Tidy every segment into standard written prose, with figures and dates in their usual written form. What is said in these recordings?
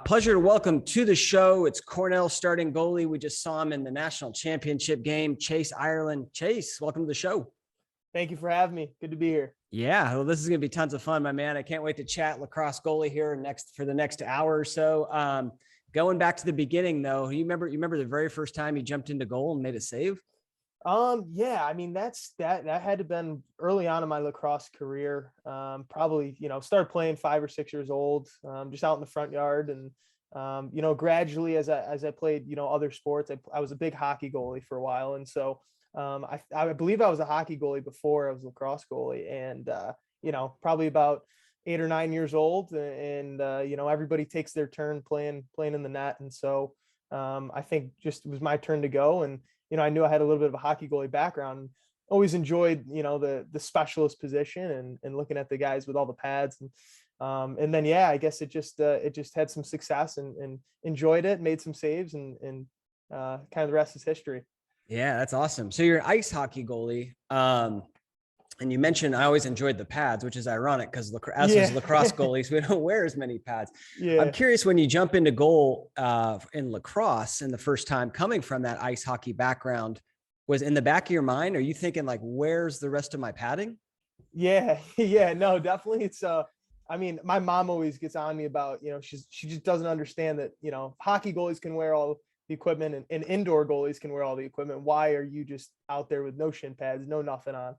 Pleasure to welcome to the show. It's Cornell starting goalie. We just saw him in the national championship game, Chayse Ierlan. Chayse, welcome to the show. Thank you for having me. Good to be here. Yeah, well, this is going to be tons of fun, my man. I can't wait to chat lacrosse goalie here for the next hour or so. Going back to the beginning, though, you remember the very first time you jumped into goal and made a save? Yeah, I mean, that had to been early on in my lacrosse career. Probably, started playing 5 or 6 years old, just out in the front yard. And, gradually as I played, other sports, I was a big hockey goalie for a while. And so, I believe I was a hockey goalie before I was a lacrosse goalie, and, probably about 8 or 9 years old, and everybody takes their turn playing in the net. And so, I think just it was my turn to go. And, I knew I had a little bit of a hockey goalie background. Always enjoyed, the specialist position and looking at the guys with all the pads. And then, I guess it just had some success and enjoyed it, made some saves, and kind of the rest is history. Yeah, that's awesome. So you're an ice hockey goalie. And you mentioned I always enjoyed the pads, which is ironic because as lacrosse goalies, we don't wear as many pads. Yeah. I'm curious, when you jump into goal in lacrosse and the first time coming from that ice hockey background, was in the back of your mind, are you thinking like, where's the rest of my padding? Yeah, no, definitely. It's I mean, my mom always gets on me about, she just doesn't understand that, hockey goalies can wear all the equipment and indoor goalies can wear all the equipment. Why are you just out there with no shin pads, no nothing on?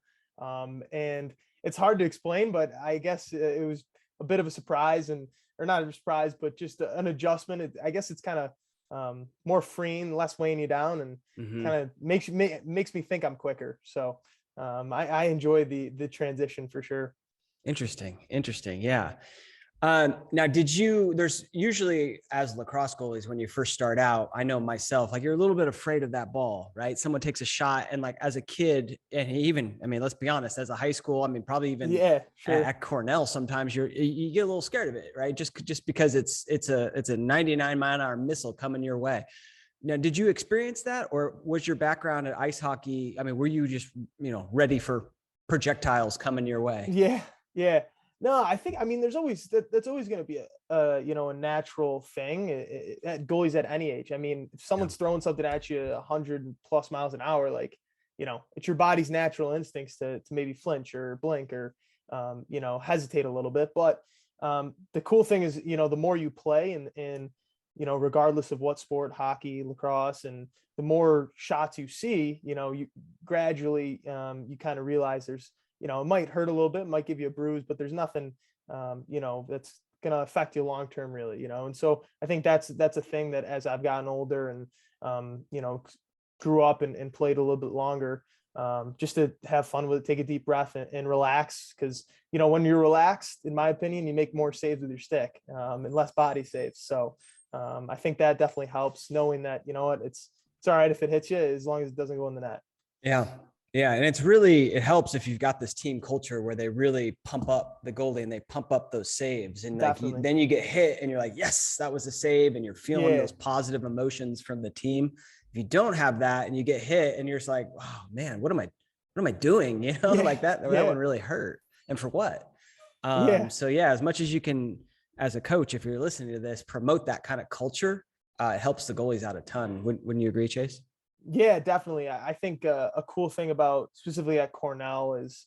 And it's hard to explain, but I guess it was a bit of a surprise, or not a surprise, but just an adjustment. I guess it's kind of more freeing, less weighing you down, and kind of makes me think I'm quicker. So I enjoy the transition for sure. Interesting. Yeah. Now, there's usually, as lacrosse goalies, when you first start out, I know myself, like, you're a little bit afraid of that ball, right? Someone takes a shot, and like as a kid, and even, I mean, let's be honest, as a high school, I mean, probably even at Cornell, sometimes you get a little scared of it, right? Just because it's a 99-mile-an-hour missile coming your way. Now, did you experience that, or was your background at ice hockey? I mean, were you just, ready for projectiles coming your way? Yeah. No, I think, there's always, that's always going to be a natural thing at goalies at any age. I mean, if someone's throwing something at you 100+ miles an hour, like, it's your body's natural instincts to maybe flinch or blink or, hesitate a little bit. But the cool thing is, the more you play and, regardless of what sport, hockey, lacrosse, and the more shots you see, you gradually, you kind of realize there's, it might hurt a little bit, might give you a bruise, but there's nothing, that's going to affect you long-term really, And so I think that's a thing that as I've gotten older and, grew up and played a little bit longer, just to have fun with it, take a deep breath and relax. Cause when you're relaxed, in my opinion, you make more saves with your stick, and less body saves. So, I think that definitely helps, knowing that, it's all right if it hits you, as long as it doesn't go in the net. Yeah. And it helps if you've got this team culture where they really pump up the goalie and they pump up those saves, and then you get hit and you're like, yes, that was a save. And you're feeling those positive emotions from the team. If you don't have that and you get hit and you're just like, oh man, what am I doing? Like that one really hurt. And for what? So as much as you can, as a coach, if you're listening to this, promote that kind of culture. It helps the goalies out a ton. Wouldn't you agree, Chayse? Yeah, definitely. I think a cool thing about specifically at Cornell is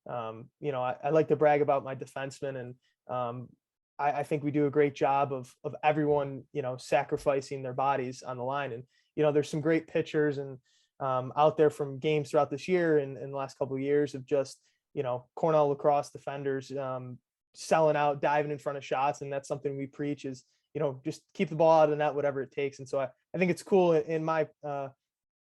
I like to brag about my defensemen, and I think we do a great job of everyone, sacrificing their bodies on the line. And, there's some great pictures and out there from games throughout this year and the last couple of years of just, Cornell lacrosse defenders selling out, diving in front of shots. And that's something we preach is, just keep the ball out of the net, whatever it takes. And so I think it's cool in my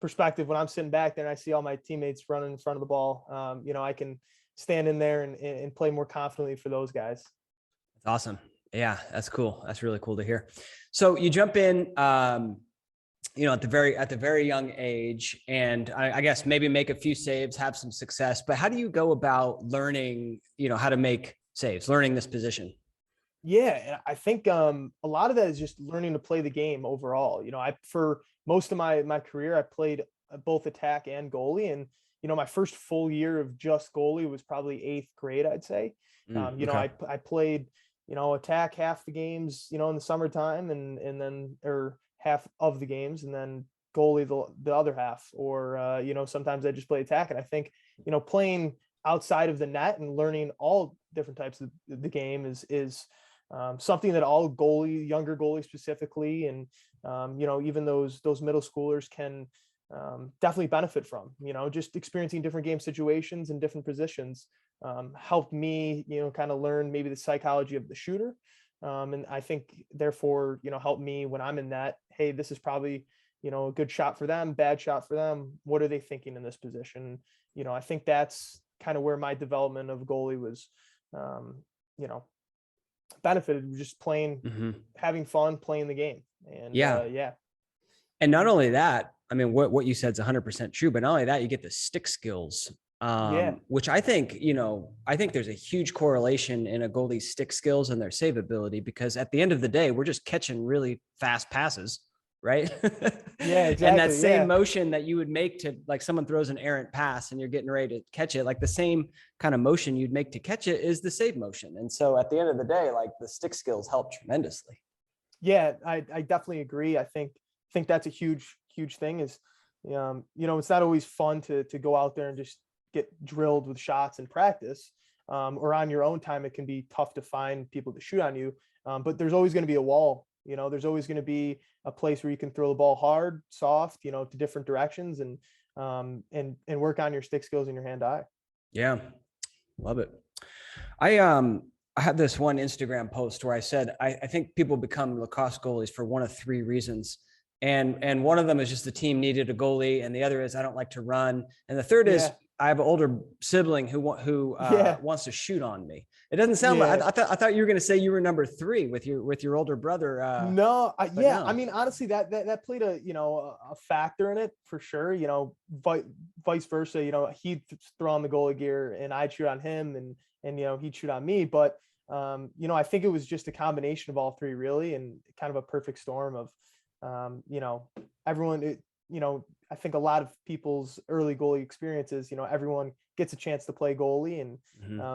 perspective when I'm sitting back there and I see all my teammates running in front of the ball. I can stand in there and play more confidently for those guys. That's awesome. Yeah, that's cool. That's really cool to hear. So you jump in, at the very young age, and I guess maybe make a few saves, have some success. But how do you go about learning, how to make saves, learning this position? Yeah, I think a lot of that is just learning to play the game overall. For most of my career, I played both attack and goalie. And, my first full year of just goalie was probably 8th grade, I'd say. I played, attack half the games, in the summertime and then, or half of the games, and then goalie the other half, or, sometimes I just play attack. And I think, playing outside of the net and learning all different types of the game is something that all younger goalies specifically, and, even those middle schoolers can definitely benefit from, just experiencing different game situations and different positions helped me, kind of learn maybe the psychology of the shooter. And I think therefore, help me when I'm in that, hey, this is probably, a good shot for them, bad shot for them. What are they thinking in this position? I think that's kind of where my development of goalie was, benefited, just playing, having fun, playing the game. And yeah. And not only that, I mean, what you said is 100% true, but not only that, you get the stick skills, which I think, I think there's a huge correlation in a goalie's stick skills and their save ability, because at the end of the day, we're just catching really fast passes, right? Yeah, exactly. And that same motion that you would make to, like, someone throws an errant pass and you're getting ready to catch it, like the same kind of motion you'd make to catch it is the save motion. And so at the end of the day, like, the stick skills help tremendously. Yeah, I definitely agree. I think that's a huge thing is, it's not always fun to go out there and just get drilled with shots in practice, or on your own time. It can be tough to find people to shoot on you. But there's always going to be a wall, there's always going to be a place where you can throw the ball hard, soft, to different directions, and work on your stick skills and your hand-eye. Yeah. Love it. I had this one Instagram post where I said, I think people become lacrosse goalies for one of three reasons. And one of them is just the team needed a goalie. And the other is I don't like to run. And the third is I have an older sibling who wants to shoot on me. It doesn't sound like, I thought you were going to say you were number three with your older brother. No. I mean, honestly, that played a factor in it for sure. Vice versa, he'd throw on the goalie gear and I'd shoot on him, and he'd shoot on me. But, I think it was just a combination of all three, really, and kind of a perfect storm of, everyone, I think a lot of people's early goalie experiences, everyone gets a chance to play goalie, and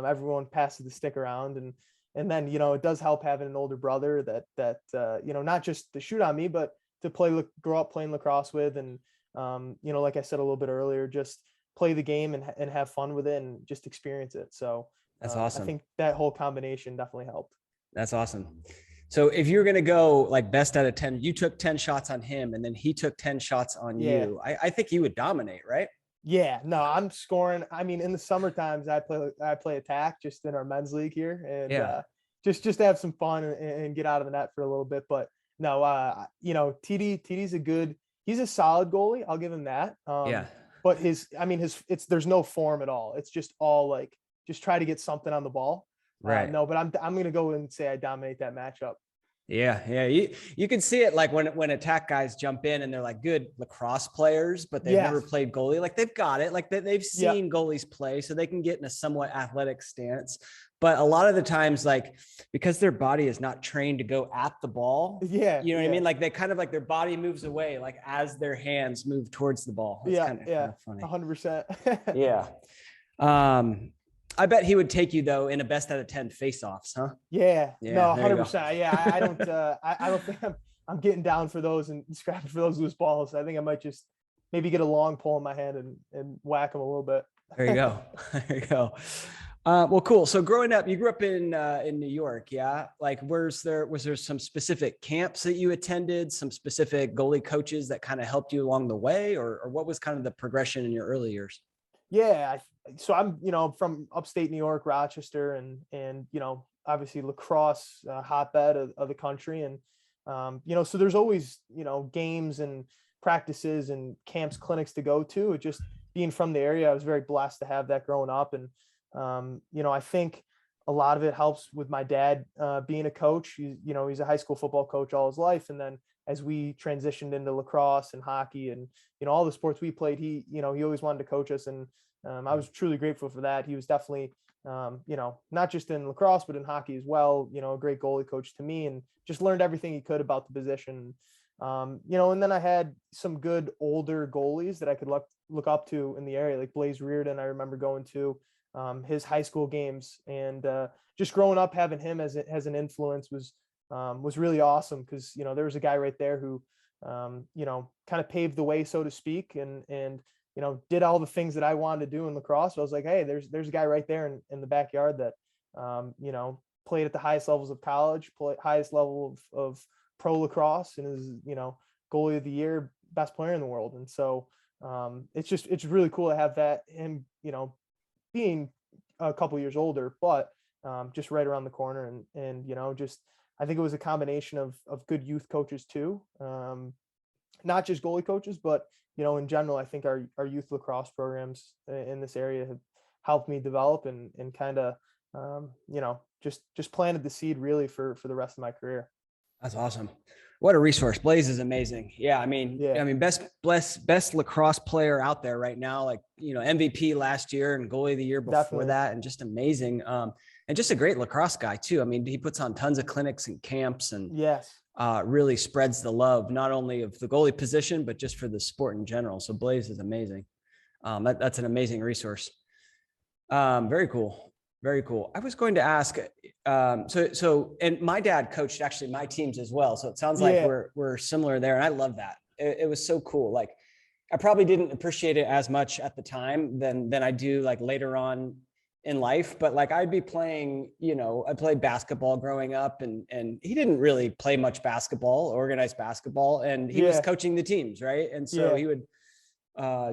everyone passes the stick around, and then, it does help having an older brother that not just to shoot on me, but to grow up playing lacrosse with, and, like I said a little bit earlier, just play the game and have fun with it and just experience it. So that's awesome. I think that whole combination definitely helped. That's awesome. So if you're going to go like best out of 10, you took 10 shots on him and then he took 10 shots on you. I think you would dominate, right? Yeah, no, I'm scoring. I mean, in the summer times, I play attack just in our men's league here, and just to have some fun and get out of the net for a little bit. But no, TD's he's a solid goalie. I'll give him that. But there's no form at all. It's just all like, just try to get something on the ball. Right. No, but I'm going to go and say I dominate that matchup. Yeah. You can see it like when attack guys jump in and they're like good lacrosse players, but they've never played goalie. Like they've got it, like they've seen goalies play, so they can get in a somewhat athletic stance. But a lot of the times, like, because their body is not trained to go at the ball, you know what I mean? Like they kind of like their body moves away, like as their hands move towards the ball. It's kind of funny. 100%. Yeah. I bet he would take you though in a best out of 10 face-offs, huh? Yeah. No, 100%. Yeah. I don't think I'm getting down for those and scrapping for those loose balls. I think I might just maybe get a long pole in my hand and whack them a little bit. There you go. There you go. Well, cool. So growing up, you grew up in New York. Yeah. Like, was there some specific camps that you attended, some specific goalie coaches that kind of helped you along the way, or what was kind of the progression in your early years? Yeah. So I'm, from upstate New York, Rochester, and obviously lacrosse hotbed of the country. And, so there's always, games and practices and camps, clinics to go to. Just being from the area, I was very blessed to have that growing up. And, I think a lot of it helps with my dad being a coach. He's a high school football coach all his life. And then as we transitioned into lacrosse and hockey and, all the sports we played, he always wanted to coach us. And I was truly grateful for that. He was definitely, not just in lacrosse, but in hockey as well, a great goalie coach to me, and just learned everything he could about the position. And then I had some good older goalies that I could look up to in the area, like Blaze Reardon. I remember going to his high school games and just growing up, having him as an influence was really awesome. Cause, you know, there was a guy right there who, you know, kind of paved the way, so to speak, and, you know, did all the things that I wanted to do in lacrosse. So I was like, hey, there's a guy right there in the backyard that, you know, played at the highest levels of college, highest level of pro lacrosse, and is, you know, goalie of the year, best player in the world. And so it's really cool to have that, him, you know, being a couple years older, but just right around the corner. And, you know, just, I think it was a combination of good youth coaches too. Not just goalie coaches, but, you know, in general, I think our youth lacrosse programs in this area have helped me develop and kind of, you know, just planted the seed really for the rest of my career. That's awesome. What a resource. Blaze is amazing. Yeah. I mean, best lacrosse player out there right now. Like, you know, MVP last year and goalie of the year before Definitely. that. And just amazing. And just a great lacrosse guy too. I mean, he puts on tons of clinics and camps and really spreads the love, not only of the goalie position, but just for the sport in general. So Blaze is amazing. That's an amazing resource. Very cool. Very cool. I was going to ask, and my dad coached actually my teams as well. So it sounds like we're similar there. And I love that. It was so cool. Like, I probably didn't appreciate it as much at the time than I do like later on in life. But like, I'd be playing, you know, I played basketball growing up, and he didn't really play much basketball, organized basketball, and he was coaching the teams. Right. And so he would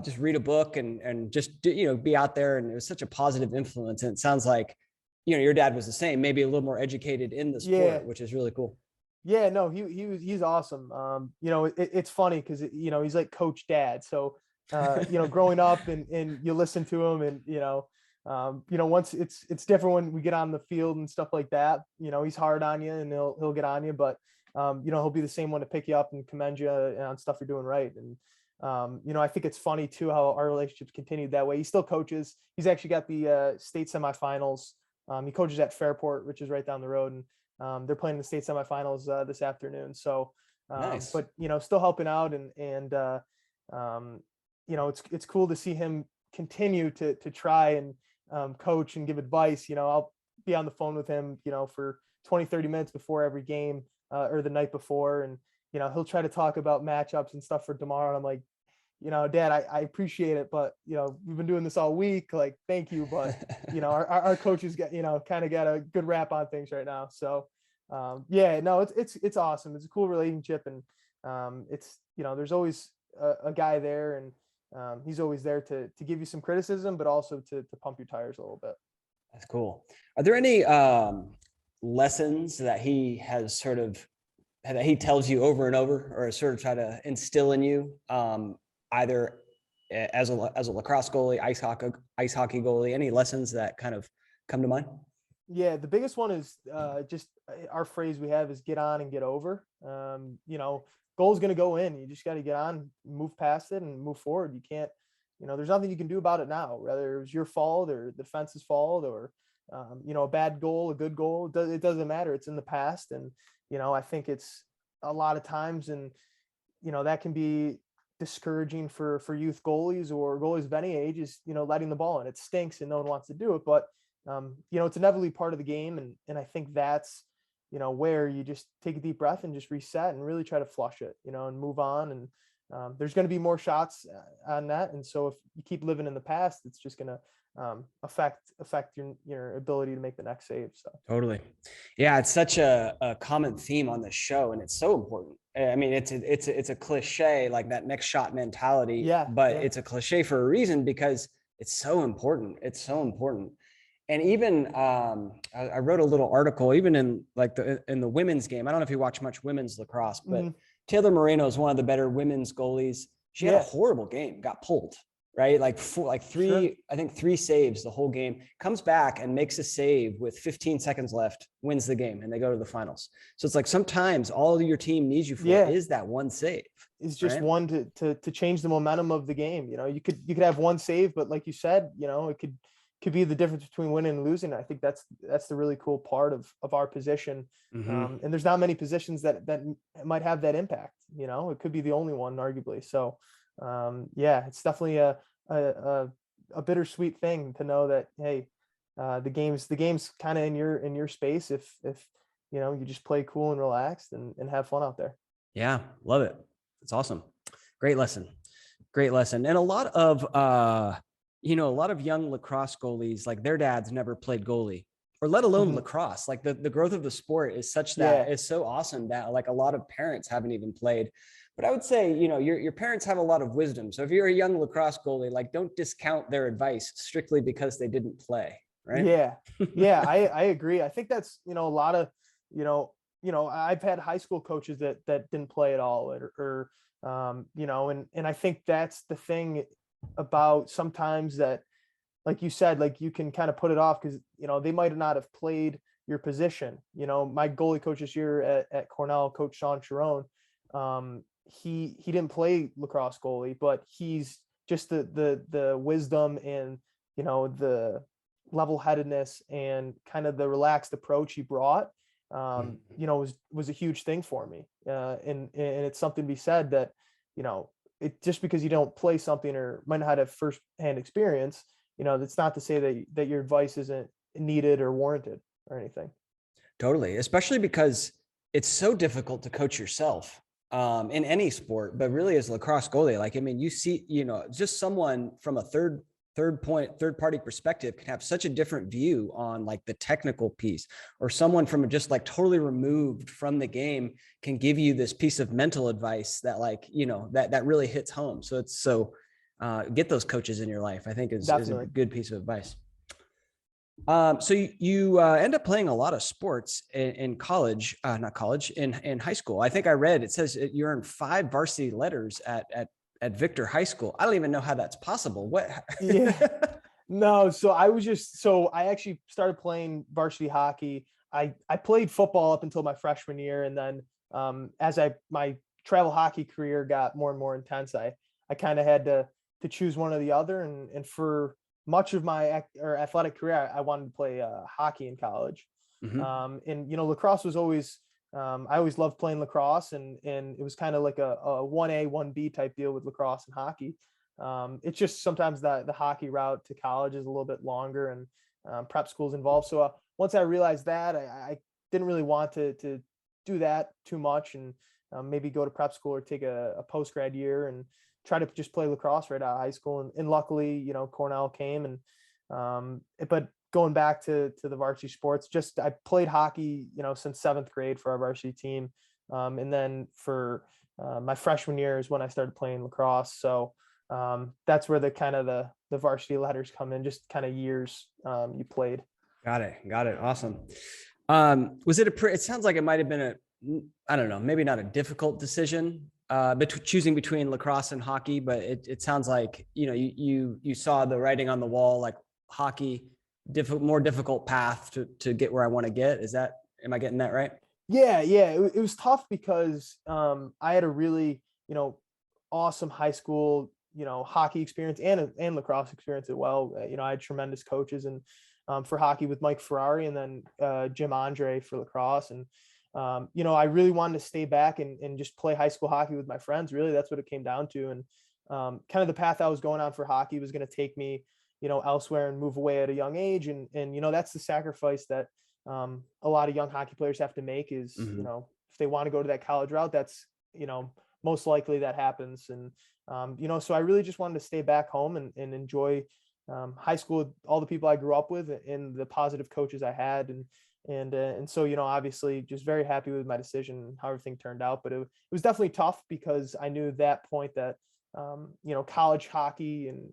just read a book and just, you know, be out there. And it was such a positive influence. And it sounds like, you know, your dad was the same, maybe a little more educated in the sport, which is really cool. Yeah, no, he's awesome. You know, it's funny because, you know, he's like coach dad. So, you know, growing up and you listen to him, and, you know, once it's different when we get on the field and stuff like that. You know, he's hard on you and he'll get on you, but, you know, he'll be the same one to pick you up and commend you on stuff you're doing right. And, you know, I think it's funny too how our relationships continued that way. He still coaches. He's actually got the state semifinals. He coaches at Fairport, which is right down the road, and they're playing the state semifinals this afternoon. So, nice. But, you know, still helping out, and you know, it's cool to see him continue to try and coach and give advice. You know, I'll be on the phone with him, you know, for 20-30 minutes before every game or the night before, and, you know, he'll try to talk about matchups and stuff for tomorrow. And I'm like, you know, Dad, I appreciate it, but, you know, we've been doing this all week. Like, thank you. But, you know, our coaches got, you know, kind of got a good rap on things right now. So, no, it's awesome. It's a cool relationship. And it's, you know, there's always a guy there, and he's always there to give you some criticism, but also to pump your tires a little bit. That's cool. Are there any lessons that he has that he tells you over and over, or sort of try to instill in you, either as a lacrosse goalie, ice hockey goalie, any lessons that kind of come to mind? Yeah, the biggest one is just our phrase we have is get on and get over. You know, goal's going to go in. You just got to get on, move past it, and move forward. You can't, you know, there's nothing you can do about it now, whether it was your fault or the defense's fault, or, you know, a bad goal, a good goal. It doesn't matter. It's in the past. And, you know, I think it's a lot of times, and, you know, that can be discouraging for youth goalies or goalies of any age, is, you know, letting the ball in. It stinks and no one wants to do it, but you know, it's inevitably part of the game. And I think that's, you know, where you just take a deep breath and just reset and really try to flush it, you know, and move on. And there's going to be more shots on that. And so if you keep living in the past, it's just going to affect your ability to make the next save. So totally. Yeah. It's such a common theme on this show, and it's so important. I mean, it's a cliche, like that next shot mentality, but it's a cliche for a reason, because it's so important. It's so important. And even I wrote a little article, even in like in the women's game. I don't know if you watch much women's lacrosse, but Taylor Moreno is one of the better women's goalies. She had a horrible game, got pulled, right? Like three saves the whole game, comes back and makes a save with 15 seconds left, wins the game, and they go to the finals. So it's like, sometimes all your team needs you for is that one save. It's just one to change the momentum of the game. You know, you could have one save, but like you said, you know, it could be the difference between winning and losing. I think that's the really cool part of our position. And there's not many positions that might have that impact. You know, it could be the only one, arguably. So it's definitely a bittersweet thing to know that, hey, the game's kind of in your space if you just play cool and relaxed and have fun out there. Yeah, love it. It's awesome. Great lesson. Great lesson. And a lot of a lot of young lacrosse goalies, like their dads never played goalie, or let alone lacrosse. Like the growth of the sport is such that it's so awesome that like a lot of parents haven't even played. But I would say, your parents have a lot of wisdom. So if you're a young lacrosse goalie, like don't discount their advice strictly because they didn't play. Right. Yeah. I agree. I think that's, a lot of, I've had high school coaches that didn't play at all, or and I think that's the thing about sometimes that, like you said, like you can kind of put it off because, they might not have played your position. My goalie coach this year at Cornell, Coach Sean Sharon, he didn't play lacrosse goalie, but he's just the wisdom and, the level-headedness and kind of the relaxed approach he brought, was a huge thing for me. And it's something to be said that, it just because you don't play something or might not have first-hand experience, that's not to say that your advice isn't needed or warranted or anything. Totally. Especially because it's so difficult to coach yourself in any sport, but really as a lacrosse goalie, like, I mean, you see, just someone from a third party perspective can have such a different view on like the technical piece, or someone from just like totally removed from the game can give you this piece of mental advice that like, that really hits home. So get those coaches in your life, I think is a good piece of advice. So you end up playing a lot of sports in college, not college, in high school. I think I read, it says you earned 5 varsity letters at Victor High School. I don't even know how that's possible. What? Yeah, no. So I actually started playing varsity hockey. I played football up until my freshman year. And then as my travel hockey career got more and more intense, I kind of had to choose one or the other. And for much of my athletic career, I wanted to play hockey in college. And, lacrosse was always, I always loved playing lacrosse, and it was kind of like a 1A, 1B type deal with lacrosse and hockey. It's just sometimes the hockey route to college is a little bit longer, and prep school's involved. So once I realized that, I didn't really want to do that too much, and maybe go to prep school or take a post-grad year and try to just play lacrosse right out of high school. And luckily, Cornell came, and but going back to the varsity sports, I played hockey, since 7th grade for our varsity team. And then for my freshman year is when I started playing lacrosse. So that's where the varsity letters come in, just kind of years you played. Got it. Awesome. Was it it sounds like it might've been I don't know, maybe not a difficult decision choosing between lacrosse and hockey, but it sounds like, you saw the writing on the wall, like hockey, more difficult path to get where I want to get. Am I getting that right? Yeah. It was tough because I had a really, awesome high school, hockey experience and lacrosse experience as well. I had tremendous coaches, and for hockey with Mike Ferrari, and then Jim Andre for lacrosse. And, I really wanted to stay back and just play high school hockey with my friends. Really, that's what it came down to. And kind of the path I was going on for hockey was going to take me, elsewhere and move away at a young age. And that's the sacrifice that a lot of young hockey players have to make is, if they want to go to that college route, that's, most likely that happens. And, so I really just wanted to stay back home and enjoy high school with all the people I grew up with and the positive coaches I had. And so, obviously just very happy with my decision and how everything turned out. But it was definitely tough because I knew at that point that, college hockey and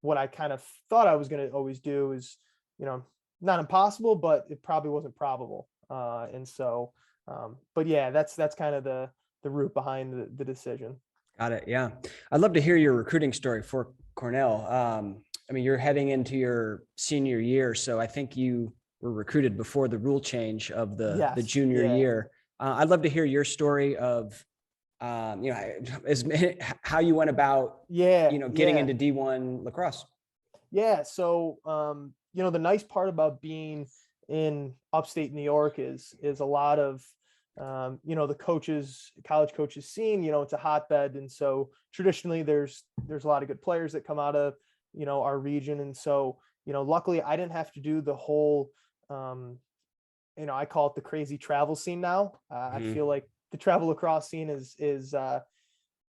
what I kind of thought I was going to always do is, not impossible, but it probably wasn't probable. And so, but yeah, that's kind of the root behind the decision. Got it. Yeah. I'd love to hear your recruiting story for Cornell. I mean, you're heading into your senior year, so I think you were recruited before the rule change of the junior year. I'd love to hear your story of, how you went about, getting into D1 lacrosse. Yeah. So, the nice part about being in upstate New York is a lot of, the college coaches scene, it's a hotbed. And so traditionally there's a lot of good players that come out of, our region. And so, luckily I didn't have to do the whole, I call it the crazy travel scene now. I feel like the travel lacrosse scene is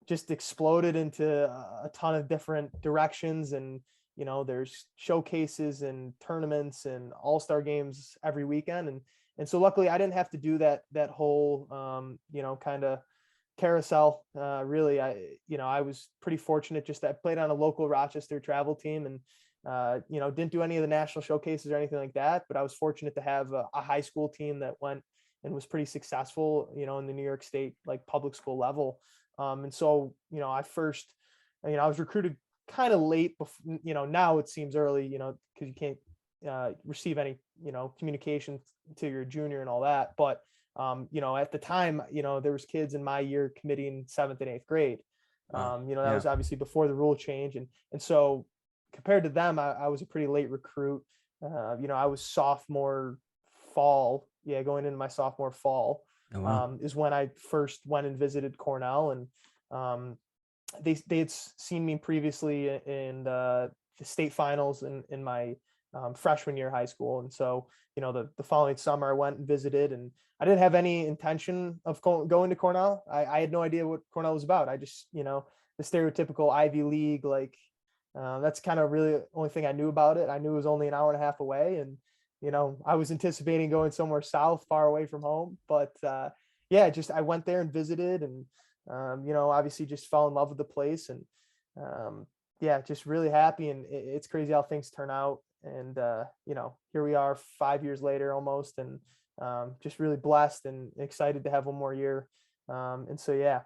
just exploded into a ton of different directions. And, there's showcases and tournaments and all-star games every weekend. And so luckily I didn't have to do that whole, kind of carousel. Really, I was pretty fortunate. Just I played on a local Rochester travel team, and didn't do any of the national showcases or anything like that, but I was fortunate to have a high school team that went and was pretty successful, in the New York State, like public school level. And so, I was recruited kind of late, now it seems early, because you can't receive any, communication to your junior and all that. But, at the time, there was kids in my year committing 7th and 8th grade. That was obviously before the rule change. And so compared to them, I was a pretty late recruit. I was sophomore fall. Yeah. Going into my sophomore fall. Oh, wow. Is when I first went and visited Cornell, and they had seen me previously in the state finals in my freshman year of high school. And so, the following summer I went and visited, and I didn't have any intention of going to Cornell. I had no idea what Cornell was about. I just, the stereotypical Ivy League, like that's kind of really the only thing I knew about it. I knew it was only an hour and a half away, and I was anticipating going somewhere south, far away from home. But I went there and visited, and obviously just fell in love with the place, and just really happy. And it's crazy how things turn out. And here we are 5 years later almost, and just really blessed and excited to have one more year. And so, yeah.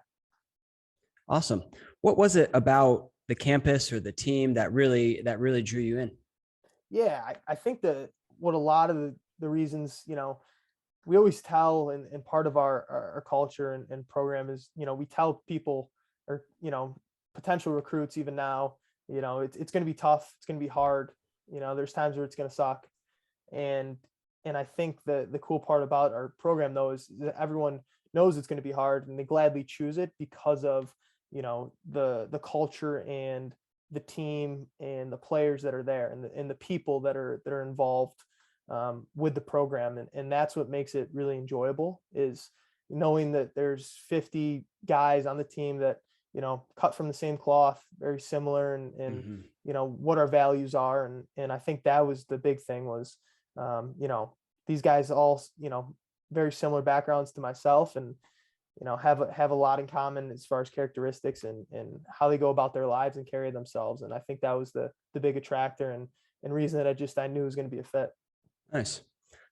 Awesome. What was it about the campus or the team that really drew you in? Yeah, I think that what a lot of the reasons, we always tell, and part of our culture and program is, we tell people, or, potential recruits even now, it's going to be tough. It's going to be hard. There's times where it's going to suck. And I think the cool part about our program, though, is that everyone knows it's going to be hard, and they gladly choose it because of, the culture and the team and the players that are there, and the people that are involved with the program. And that's what makes it really enjoyable, is knowing that there's 50 guys on the team that, cut from the same cloth, very similar, and what our values are. And I think that was the big thing, was, these guys all, very similar backgrounds to myself, and, have a lot in common as far as characteristics and how they go about their lives and carry themselves. And I think that was the big attractor and reason that I knew it was going to be a fit. Nice.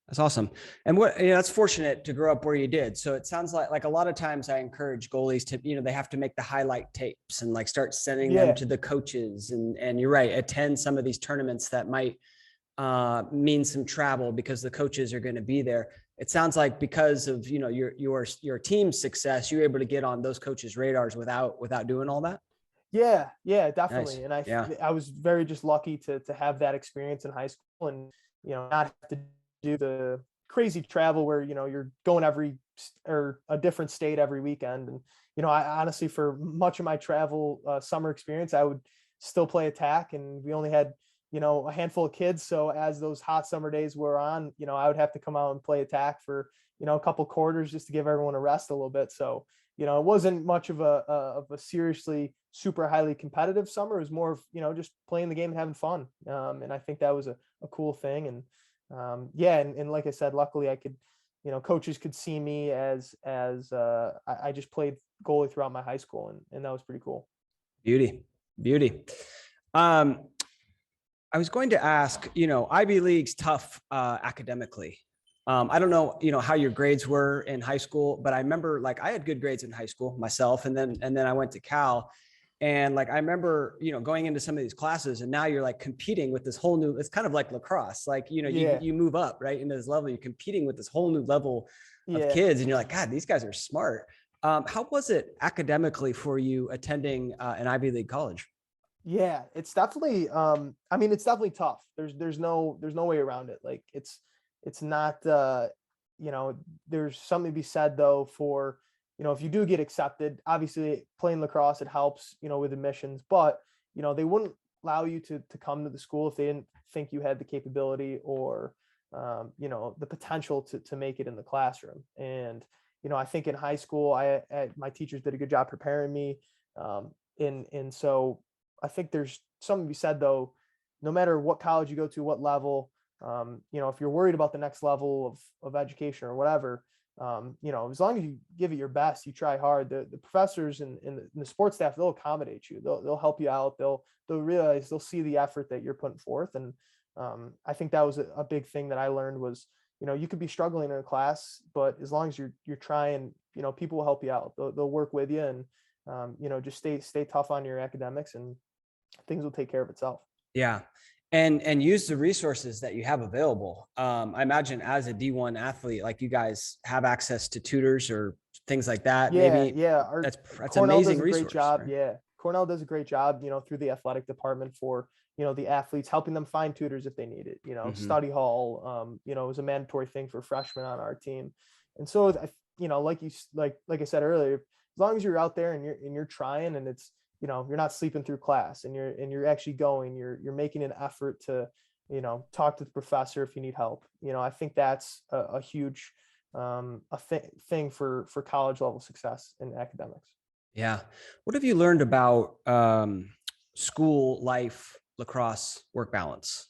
That's awesome. And that's fortunate to grow up where you did. So it sounds like a lot of times I encourage goalies to, they have to make the highlight tapes and like start sending them to the coaches. And you're right, attend some of these tournaments that might mean some travel because the coaches are going to be there. It sounds like because of, your team's success, you're able to get on those coaches' radars without doing all that. Yeah, definitely. Nice. And I was very just lucky to have that experience in high school, and, not have to do the crazy travel where, you're going a different state every weekend. And, I honestly, for much of my travel summer experience, I would still play attack, and we only had, a handful of kids. So as those hot summer days were on, I would have to come out and play attack for, a couple quarters just to give everyone a rest a little bit. So, it wasn't much of a seriously super highly competitive summer. It was more of, just playing the game and having fun. And I think that was a cool thing. And and like I said, luckily I could, coaches could see me as I just played goalie throughout my high school, and that was pretty cool. Beauty. I was going to ask, Ivy League's tough academically. I don't know, how your grades were in high school, but I remember like I had good grades in high school myself. And then I went to Cal, and like, I remember, going into some of these classes, and now you're like competing with this whole new, it's kind of like lacrosse, like, you move up right into this level, you're competing with this whole new level of kids, and you're like, God, these guys are smart. How was it academically for you attending an Ivy League college? Yeah, it's definitely, it's definitely tough. There's no way around it. Like it's not, there's something to be said though for, if you do get accepted, obviously playing lacrosse, it helps, with admissions, but, they wouldn't allow you to come to the school if they didn't think you had the capability or, the potential to make it in the classroom. And, I think in high school, my teachers did a good job preparing me. And so I think there's something to be said, though, no matter what college you go to, what level, if you're worried about the next level of education or whatever, as long as you give it your best, you try hard, the professors and the sports staff, they'll accommodate you. They'll help you out. They'll realize, they'll see the effort that you're putting forth. And I think that was a big thing that I learned was, you could be struggling in a class, but as long as you're trying, people will help you out. They'll work with you and, just stay tough on your academics and things will take care of itself. Yeah. And use the resources that you have available. I imagine as a D1 athlete, like you guys have access to tutors or things like that. Yeah. Maybe Yeah. that's Cornell amazing does a resource. great job. Right? Yeah. Cornell does a great job, through the athletic department for, the athletes, helping them find tutors if they need it, study hall, it was a mandatory thing for freshmen on our team. And so, like I said earlier, as long as you're out there and you're trying and it's, you're not sleeping through class and you're actually going, you're making an effort to, talk to the professor if you need help. I think that's a huge thing for college level success in academics. Yeah. What have you learned about school life, lacrosse, work balance?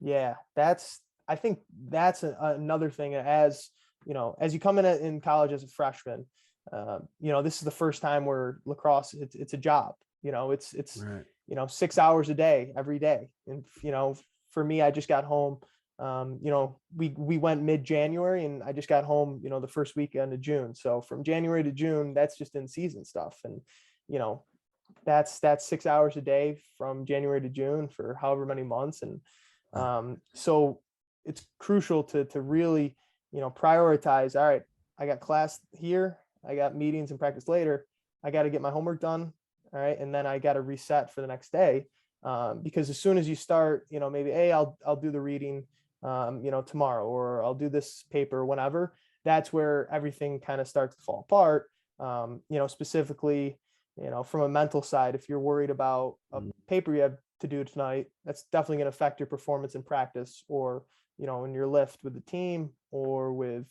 Yeah, I think that's another thing. As you come in college as a freshman, this is the first time where lacrosse, it's a job. It's right. 6 hours a day, every day. And for me, I just got home. We went mid-January, and I just got home, the first weekend of June. So from January to June, that's just in season stuff. And that's 6 hours a day from January to June for however many months. And so it's crucial to really, prioritize. All right, I got class here, I got meetings and practice later, I got to get my homework done. All right. And then I got to reset for the next day. Because as soon as you start, maybe, hey, I'll do the reading, tomorrow, or I'll do this paper, whenever, that's where everything kind of starts to fall apart. Specifically, from a mental side, if you're worried about a paper you have to do tonight, that's definitely going to affect your performance in practice, or, in your lift with the team, or with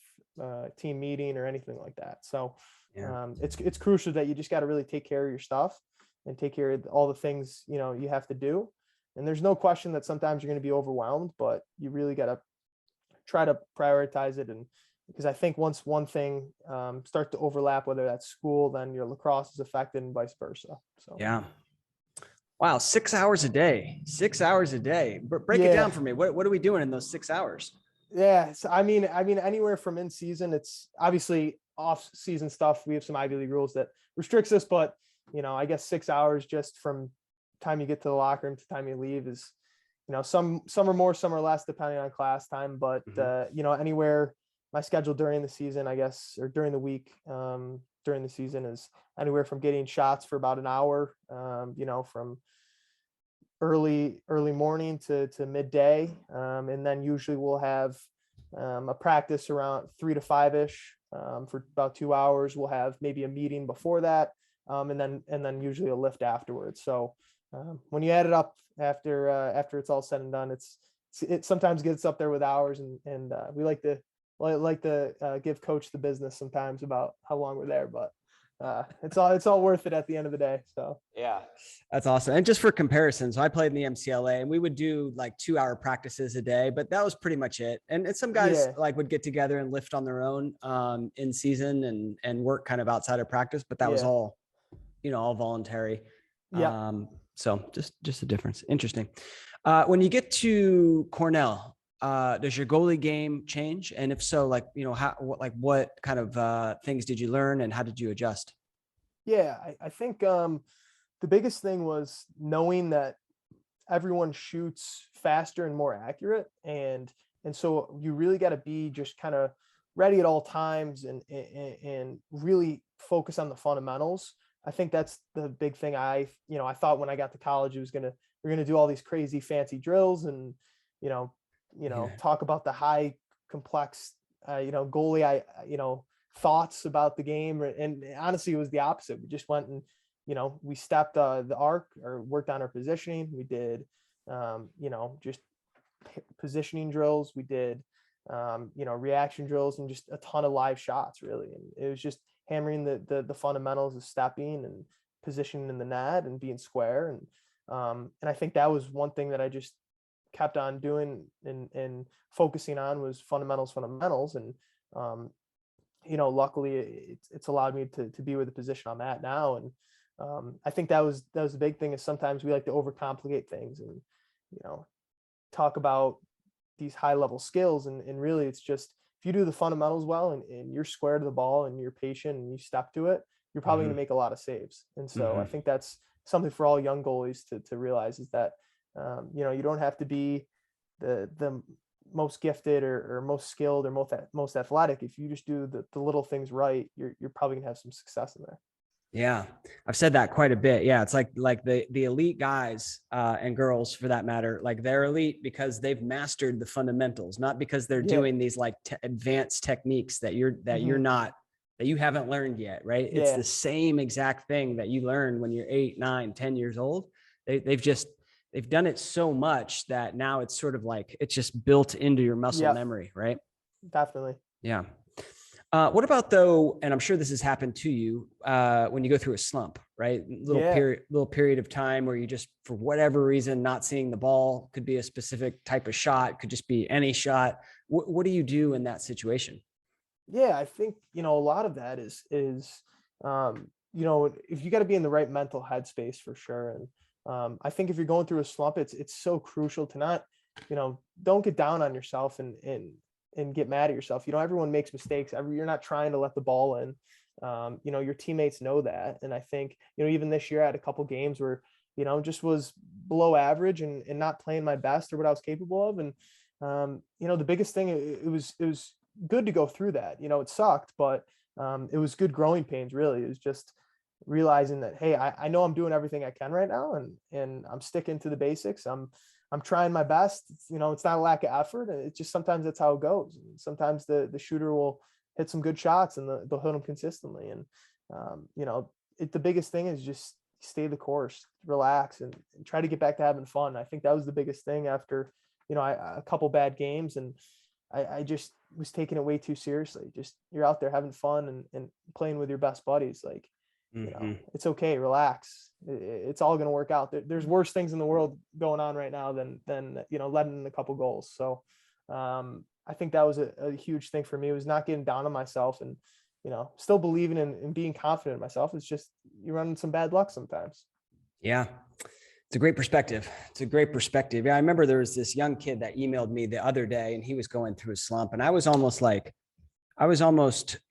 team meeting or anything like that. So it's crucial that you just got to really take care of your stuff and take care of all the things, you have to do. And there's no question that sometimes you're going to be overwhelmed, but you really got to try to prioritize it. And because I think once one thing starts to overlap, whether that's school, then your lacrosse is affected and vice versa. So, yeah. Wow. 6 hours a day, 6 hours a day. Break it down for me. What are we doing in those 6 hours? Yeah. So, I mean, anywhere from in season, it's obviously off season stuff. We have some Ivy League rules that restricts us, but I guess 6 hours just from time you get to the locker room to time you leave is, some are more, some are less, depending on class time. But, anywhere, my schedule during the season, I guess, or during the week, during the season, is anywhere from getting shots for about an hour, from early morning to midday. And then usually we'll have a practice around 3 to 5-ish for about 2 hours. We'll have maybe a meeting before that. And then usually a lift afterwards. So when you add it up after it's all said and done, it sometimes gets up there with hours, and we like to give coach the business sometimes about how long we're there, but it's all worth it at the end of the day. So yeah, that's awesome. And just for comparison, so I played in the MCLA, and we would do like 2-hour practices a day, but that was pretty much it. And some guys would get together and lift on their own in season and work kind of outside of practice, but that was all voluntary. Yeah. So just the difference. Interesting. When you get to Cornell, does your goalie game change? And if so, what kind of things did you learn, and how did you adjust? Yeah, I think the biggest thing was knowing that everyone shoots faster and more accurate. And so you really got to be just kind of ready at all times and really focus on the fundamentals. I think that's the big thing. I thought when I got to college, we're going to do all these crazy fancy drills and, talk about the high complex, goalie, thoughts about the game. And honestly, it was the opposite. We just went and, we stepped the arc or worked on our positioning. We did, just positioning drills. We did, reaction drills, and just a ton of live shots, really. And it was just hammering the fundamentals of stepping and positioning in the net and being square. And I think that was one thing that I just kept on doing and focusing on was fundamentals. And, luckily it's allowed me to be with the position I'm at now. And I think that was the big thing, is sometimes we like to overcomplicate things and, talk about these high level skills. And really it's just, if you do the fundamentals well and you're square to the ball and you're patient and you step to it, you're probably going to make a lot of saves. And so I think that's something for all young goalies to realize, is that, you don't have to be the most gifted or most skilled or most athletic. If you just do the little things right, you're probably gonna have some success in there. Yeah, I've said that quite a bit. Yeah, it's like the elite guys and girls, for that matter, like they're elite because they've mastered the fundamentals, not because they're doing these like advanced techniques that you haven't learned yet, right? It's the same exact thing that you learn when you're 8, 9, 10 years old. They've done it so much that now it's sort of like it's just built into your muscle memory, right? Definitely. Yeah. What about though, and I'm sure this has happened to you, when you go through a slump, right? Little period of time where you just, for whatever reason, not seeing the ball, could be a specific type of shot, could just be any shot. What do you do in that situation? Yeah, I think, a lot of that is, if you got to be in the right mental headspace, for sure. And I think if you're going through a slump, it's so crucial to not, don't get down on yourself and get mad at yourself. Everyone makes mistakes. You're not trying to let the ball in. Your teammates know that. And I think, even this year I had a couple games where, just was below average and not playing my best or what I was capable of. And, the biggest thing, it was good to go through that. It sucked, but it was good growing pains, really. It was just realizing that, hey, I know I'm doing everything I can right now, and I'm sticking to the basics. I'm trying my best. It's not a lack of effort. It's just sometimes that's how it goes. And sometimes the shooter will hit some good shots and they'll hit them consistently. And the biggest thing is just stay the course, relax, and try to get back to having fun. I think that was the biggest thing after a couple bad games, and I just was taking it way too seriously. Just, you're out there having fun and playing with your best buddies. Like, it's okay, relax. It's all going to work out. There's worse things in the world going on right now than letting in a couple goals. So I think that was a huge thing for me, was not getting down on myself and, still believing in being confident in myself. It's just, you run into some bad luck sometimes. Yeah. It's a great perspective. Yeah. I remember there was this young kid that emailed me the other day, and he was going through a slump, and I was almost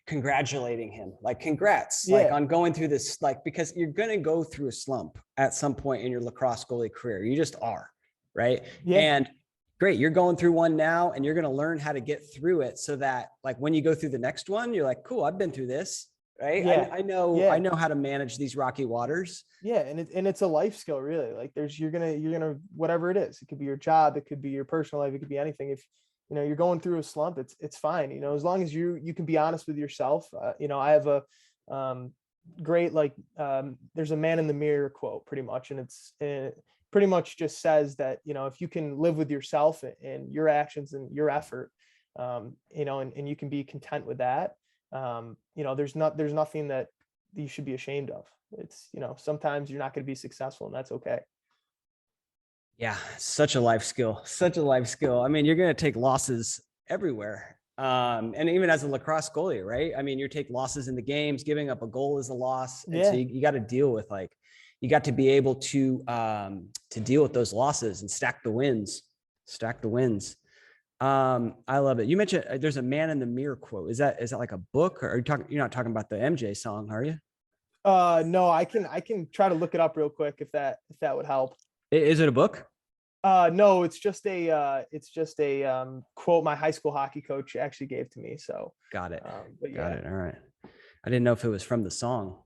congratulating him, like, congrats, like, on going through this, like, because you're going to go through a slump at some point in your lacrosse goalie career. You just are, right? Yeah. And great, you're going through one now, and you're going to learn how to get through it, so that, like, when you go through the next one, you're like, cool, I've been through this, right? Yeah. I know how to manage these rocky waters. Yeah. And it's a life skill, really. Like, you're gonna, whatever it is, it could be your job, it could be your personal life, it could be anything. If you're going through a slump, it's fine. As long as you can be honest with yourself. I have a great, like, there's a man in the mirror quote, pretty much. And it pretty much just says that, if you can live with yourself and your actions and your effort, and you can be content with that, there's nothing that you should be ashamed of. It's, sometimes you're not going to be successful, and that's okay. Yeah, such a life skill. I mean, you're going to take losses everywhere. And even as a lacrosse goalie, right? I mean, you take losses in the games. Giving up a goal is a loss. And so you got to deal with, like, you got to be able to deal with those losses and stack the wins. I love it. You mentioned there's a man in the mirror quote. Is that like a book, or you're not talking about the MJ song, are you? No, I can try to look it up real quick if that would help. Is it a book? No, it's just a quote my high school hockey coach actually gave to me. So got it. Got it. All right. I didn't know if it was from the song.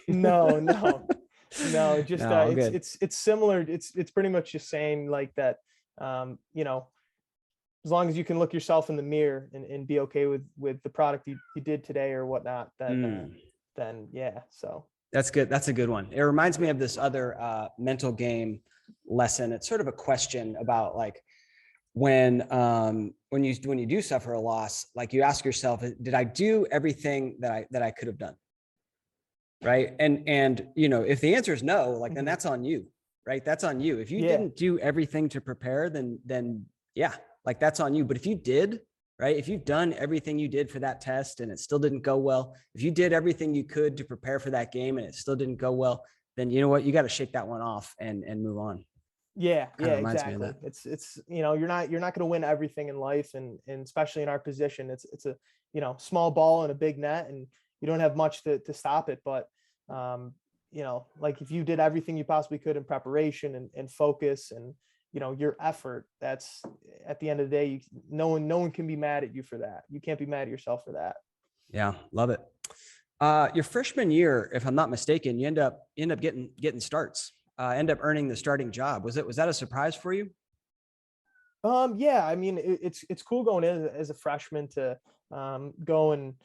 No. Just it's similar. It's pretty much just saying, like, that, as long as you can look yourself in the mirror and be okay with the product you did today or whatnot, then yeah. So That's good. That's a good one. It reminds me of this other mental game lesson. It's sort of a question about like when you do suffer a loss, like you ask yourself, did I do everything that I could have done? Right. And if the answer is no, like then that's on you, right? That's on you. If you didn't do everything to prepare, then yeah, like that's on you. But if you did, right? If you've done everything you did for that test and it still didn't go well, if you did everything you could to prepare for that game and it still didn't go well, then you know what? You got to shake that one off and move on. Yeah, Kind yeah, of reminds me of exactly. that. It's you're not going to win everything in life, and especially in our position, it's a small ball in a big net, and you don't have much to stop it. But like if you did everything you possibly could in preparation and focus and your effort, that's at the end of the day, no one can be mad at you for that. You can't be mad at yourself for that. Yeah, love it. Your freshman year, if I'm not mistaken, you end up getting starts. End up earning the starting job. Was that a surprise for you? Yeah, I mean, it's cool going in as a freshman to go and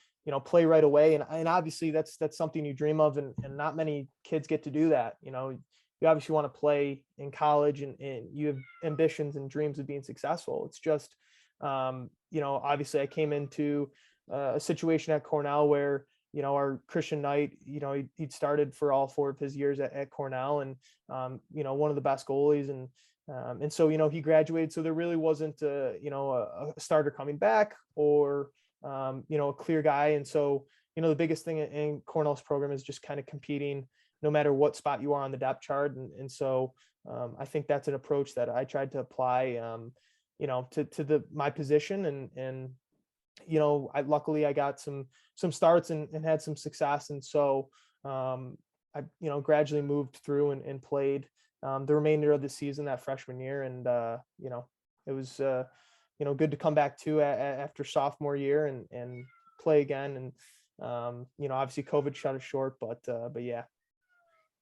play right away, and obviously that's something you dream of, and not many kids get to do that. You obviously want to play in college, and you have ambitions and dreams of being successful. It's just obviously I came into a situation at Cornell where our Christian Knight, he'd started for all 4 of his years at Cornell, and one of the best goalies, and so he graduated, so there really wasn't a starter coming back or a clear guy. And so the biggest thing in Cornell's program is just kind of competing no matter what spot you are on the depth chart, and so I think that's an approach that I tried to apply to my position, and luckily I got some starts and had some success. And so I gradually moved through and played the remainder of the season that freshman year. And it was good to come back to after sophomore year and play again. And obviously COVID shut us short, but yeah.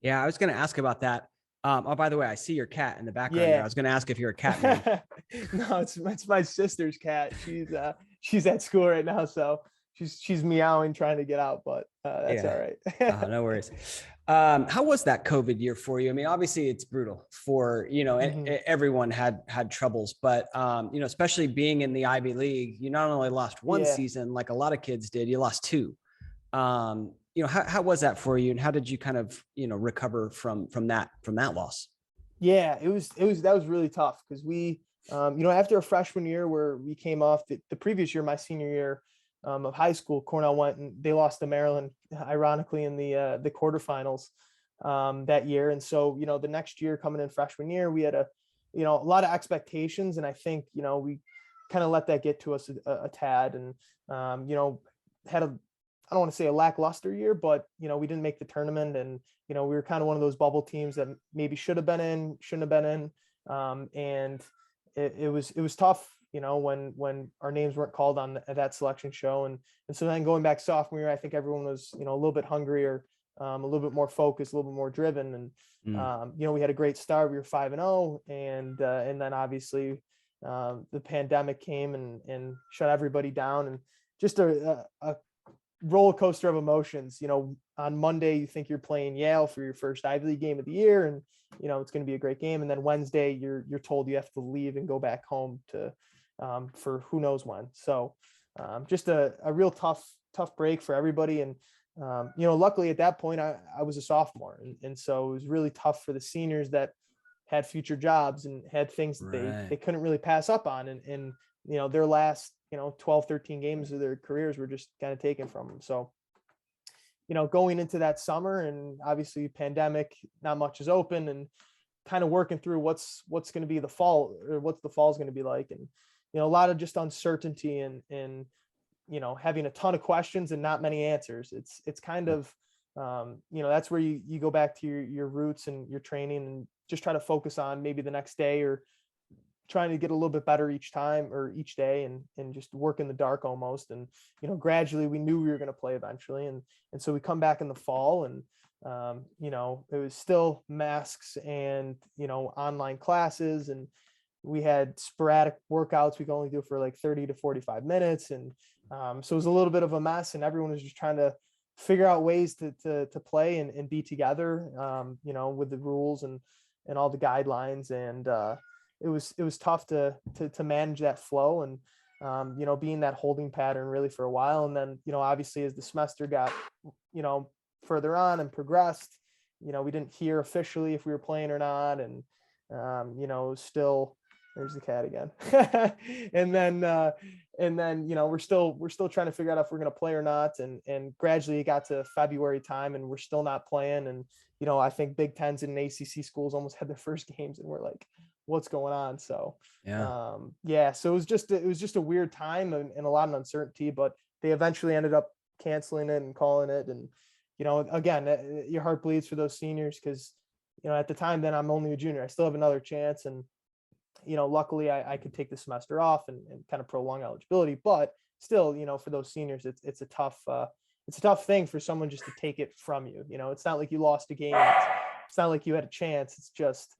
Yeah, I was going to ask about that. Oh, by the way, I see your cat in the background there. Yeah. I was going to ask if you're a cat man. No, it's my sister's cat. She's at school right now, so she's meowing trying to get out, but that's all right. No worries. How was that COVID year for you? I mean, obviously it's brutal for, everyone had troubles, but especially being in the Ivy League, you not only lost one season like a lot of kids did, you lost 2. How was that for you, and how did you kind of, recover from that loss? Yeah, that was really tough because we, after a freshman year where we came off the previous year, my senior year of high school, Cornell went and they lost to Maryland, ironically, in the quarterfinals that year. And so, the next year coming in freshman year, we had a lot of expectations, and I think, we kind of let that get to us a tad, and had I don't want to say a lackluster year, but we didn't make the tournament, and we were kind of one of those bubble teams that maybe should have been in, shouldn't have been in, and it was tough, when our names weren't called on that selection show, and so then going back sophomore year, I think everyone was a little bit hungrier, a little bit more focused, a little bit more driven, and we had a great start. We were 5-0, and then obviously the pandemic came and shut everybody down, and just a roller coaster of emotions. On Monday you think you're playing Yale for your first Ivy League game of the year, and it's going to be a great game, and then Wednesday you're told you have to leave and go back home to for who knows when. So just a real tough break for everybody. And luckily at that point I was a sophomore, and so it was really tough for the seniors that had future jobs and had things that they couldn't really pass up on, and their last 12, 13 games of their careers were just kind of taken from them. So, going into that summer, and obviously pandemic, not much is open, and kind of working through what's going to be the fall, or what's the fall's going to be like. And, a lot of just uncertainty and having a ton of questions and not many answers. It's kind of, that's where you go back to your roots and your training, and just try to focus on maybe the next day, or trying to get a little bit better each time or each day, and just work in the dark almost. And, gradually we knew we were going to play eventually. And so we come back in the fall, and, it was still masks and, online classes, and we had sporadic workouts we could only do for like 30 to 45 minutes. And so it was a little bit of a mess, and everyone was just trying to figure out ways to play and be together, you know, with the rules and all the guidelines. And it was tough to manage that flow and, you know, being that holding pattern really for a while. And then, you know, obviously as the semester got, you know, further on and progressed, you know, we didn't hear officially if we were playing or not. And, you know, it was still, there's the cat again. and then, you know, we're still trying to figure out if we're going to play or not. And gradually it got to February time and we're still not playing. And, you know, I think Big Tens and ACC schools almost had their first games and we're like, what's going on? So, yeah, so it was just a weird time and a lot of uncertainty, but they eventually ended up canceling it and calling it. And, you know, again, your heart bleeds for those seniors because, you know, at the time then I'm only a junior. I still have another chance. And, you know, luckily I could take the semester off and kind of prolong eligibility, but still, you know, for those seniors, it's a tough thing for someone just to take it from you. You know, it's not like you lost a game. It's not like you had a chance. It's just,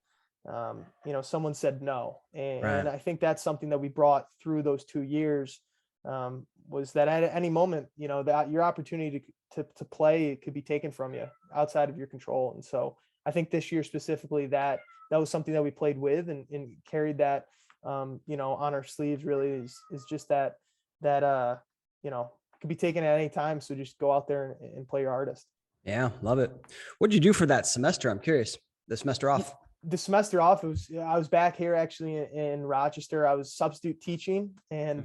you know, someone said no. And I think that's something that we brought through those 2 years, was that at any moment, you know, that your opportunity to play could be taken from you outside of your control. And so I think this year specifically that was something that we played with and carried that, you know, on our sleeves really is just that, you know, could be taken at any time. So just go out there and play your hardest. Yeah. Love it. What did you do for that semester? I'm curious. The semester off. The semester off, I was back here actually in Rochester. I was substitute teaching and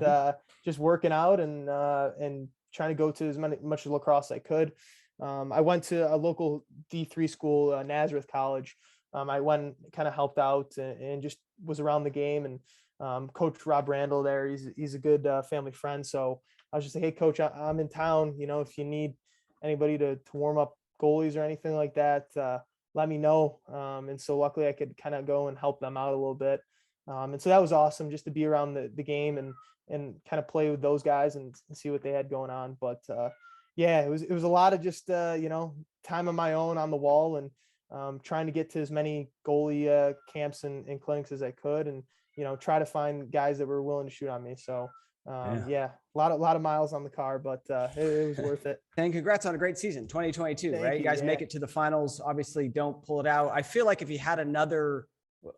just working out and trying to go to as much lacrosse as I could. I went to a local D3 school, Nazareth College. I went kind of helped out and just was around the game. And Coach Rob Randall there, he's a good family friend. So I was just like, hey, Coach, I'm in town. You know, if you need anybody to warm up goalies or anything like that, let me know. And so luckily I could kind of go and help them out a little bit. And so that was awesome just to be around the game and kind of play with those guys and see what they had going on. But yeah, it was a lot of just, you know, time on my own on the wall and trying to get to as many goalie camps and clinics as I could and, you know, try to find guys that were willing to shoot on me. So yeah, a lot of miles on the car, but it was worth it. And congrats on a great season, 2022, Thank right? You guys make it to the finals. Obviously, don't pull it out. I feel like if you had another,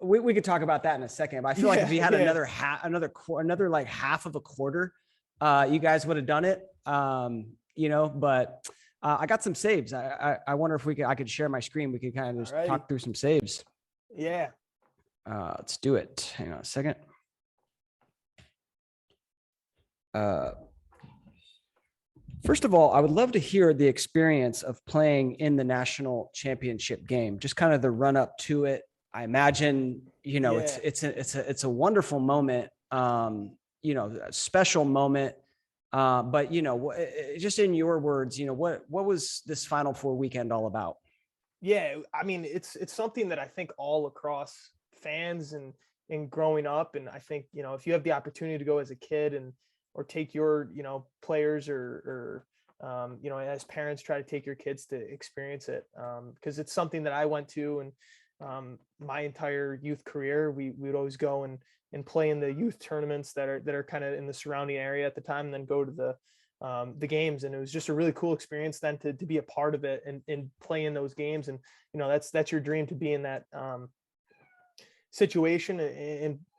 we could talk about that in a second, but I feel like if you had another like half of a quarter, you guys would have done it. You know, but I got some saves. I wonder if I could share my screen. We could kind of just talk through some saves. Yeah. Let's do it. Hang on a second. First of all, I would love to hear the experience of playing in the national championship game, just kind of the run up to it. I imagine, you know, it's a wonderful moment, you know, a special moment. But, you know, just in your words, you know, what was this Final Four weekend all about? Yeah, I mean, it's something that I think all lacrosse fans and growing up, and I think, you know, if you have the opportunity to go as a kid or take your, you know, players or you know, as parents try to take your kids to experience it, because it's something that I went to and my entire youth career, we would always go and play in the youth tournaments that are kind of in the surrounding area at the time, and then go to the games. And it was just a really cool experience then to be a part of it and play in those games. And, you know, that's your dream, to be in that situation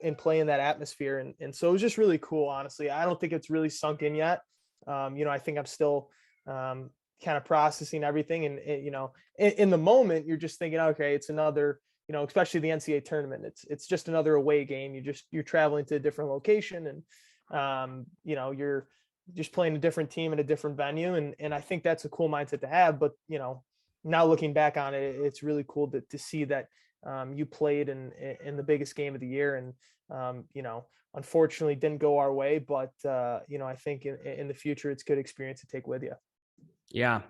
and play in that atmosphere. And so it was just really cool. Honestly, I don't think it's really sunk in yet. You know, I think I'm still kind of processing everything. And you know, in the moment, you're just thinking, okay, it's another, you know, especially the NCAA tournament. It's just another away game. You're traveling to a different location and, you know, you're just playing a different team in a different venue. And I think that's a cool mindset to have, but, you know, now looking back on it, it's really cool to see that you played in the biggest game of the year. And, you know, unfortunately didn't go our way, but, you know, I think in the future, it's a good experience to take with you. Yeah.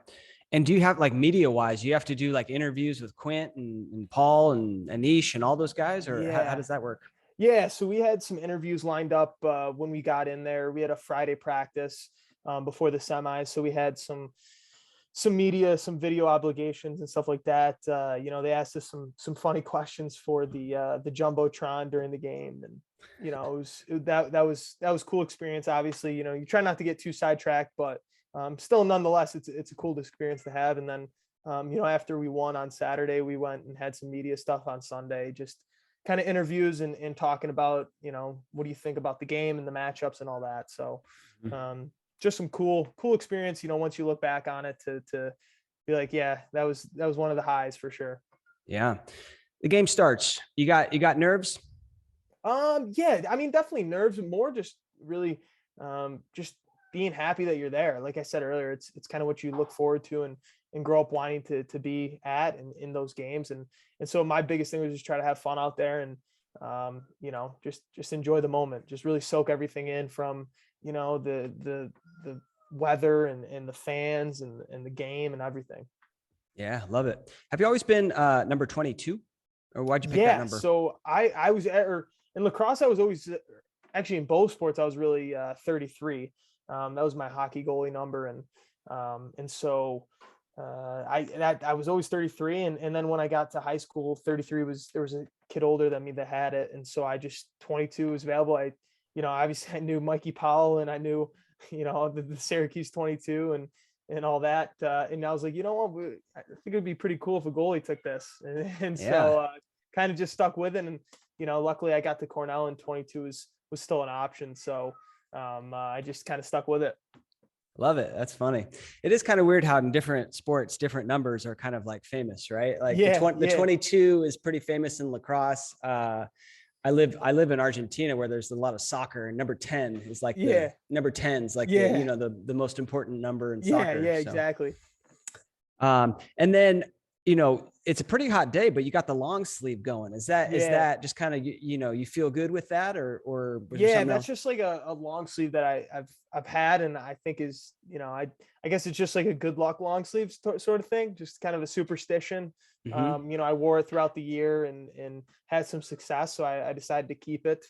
And do you have, like, media wise, you have to do like interviews with Quint and Paul and Anish and all those guys, or how does that work? Yeah. So we had some interviews lined up when we got in there. We had a Friday practice before the semis. So we had some media, some video obligations and stuff like that. You know, they asked us some funny questions for the Jumbotron during the game. And, you know, that was cool experience. Obviously, you know, you try not to get too sidetracked, but still nonetheless, it's a cool experience to have. And then, after we won on Saturday, we went and had some media stuff on Sunday, just kind of interviews and talking about, what do you think about the game and the matchups and all that. So, just some cool experience, once you look back on it to be like, yeah, that was one of the highs for sure. Yeah. The game starts. You got nerves? Yeah, I mean, definitely nerves, and more just really, just being happy that you're there. Like I said earlier, it's kind of what you look forward to and grow up wanting to be at in those games. And so my biggest thing was just try to have fun out there and, just enjoy the moment, just really soak everything in from, the weather and the fans and the game and everything. Yeah. Love it. Have you always been number 22, or why'd you pick that number? So I was in lacrosse, I was always actually in both sports. I was really 33. That was my hockey goalie number. And so I was always 33. And then when I got to high school, 33 there was a kid older than me that had it. And so 22 was available. Obviously I knew Mikey Powell, and I knew, the Syracuse 22 and all that. And I was like, what, I think it'd be pretty cool if a goalie took this. So kind of just stuck with it. And, luckily I got to Cornell, and 22 was still an option. So I just kind of stuck with it. Love it. That's funny. It is kind of weird how in different sports, different numbers are kind of like famous, right? Like the 22 is pretty famous in lacrosse. I live in Argentina, where there's a lot of soccer, and number 10 is like number 10 is like the most important number in soccer. Yeah, exactly. And then, it's a pretty hot day, but you got the long sleeve going. Is that just kind of, you feel good with that, or that's just like a long sleeve that I've had. And I think is, I guess it's just like a good luck long sleeve sort of thing, just kind of a superstition. I wore it throughout the year and had some success. So I decided to keep it.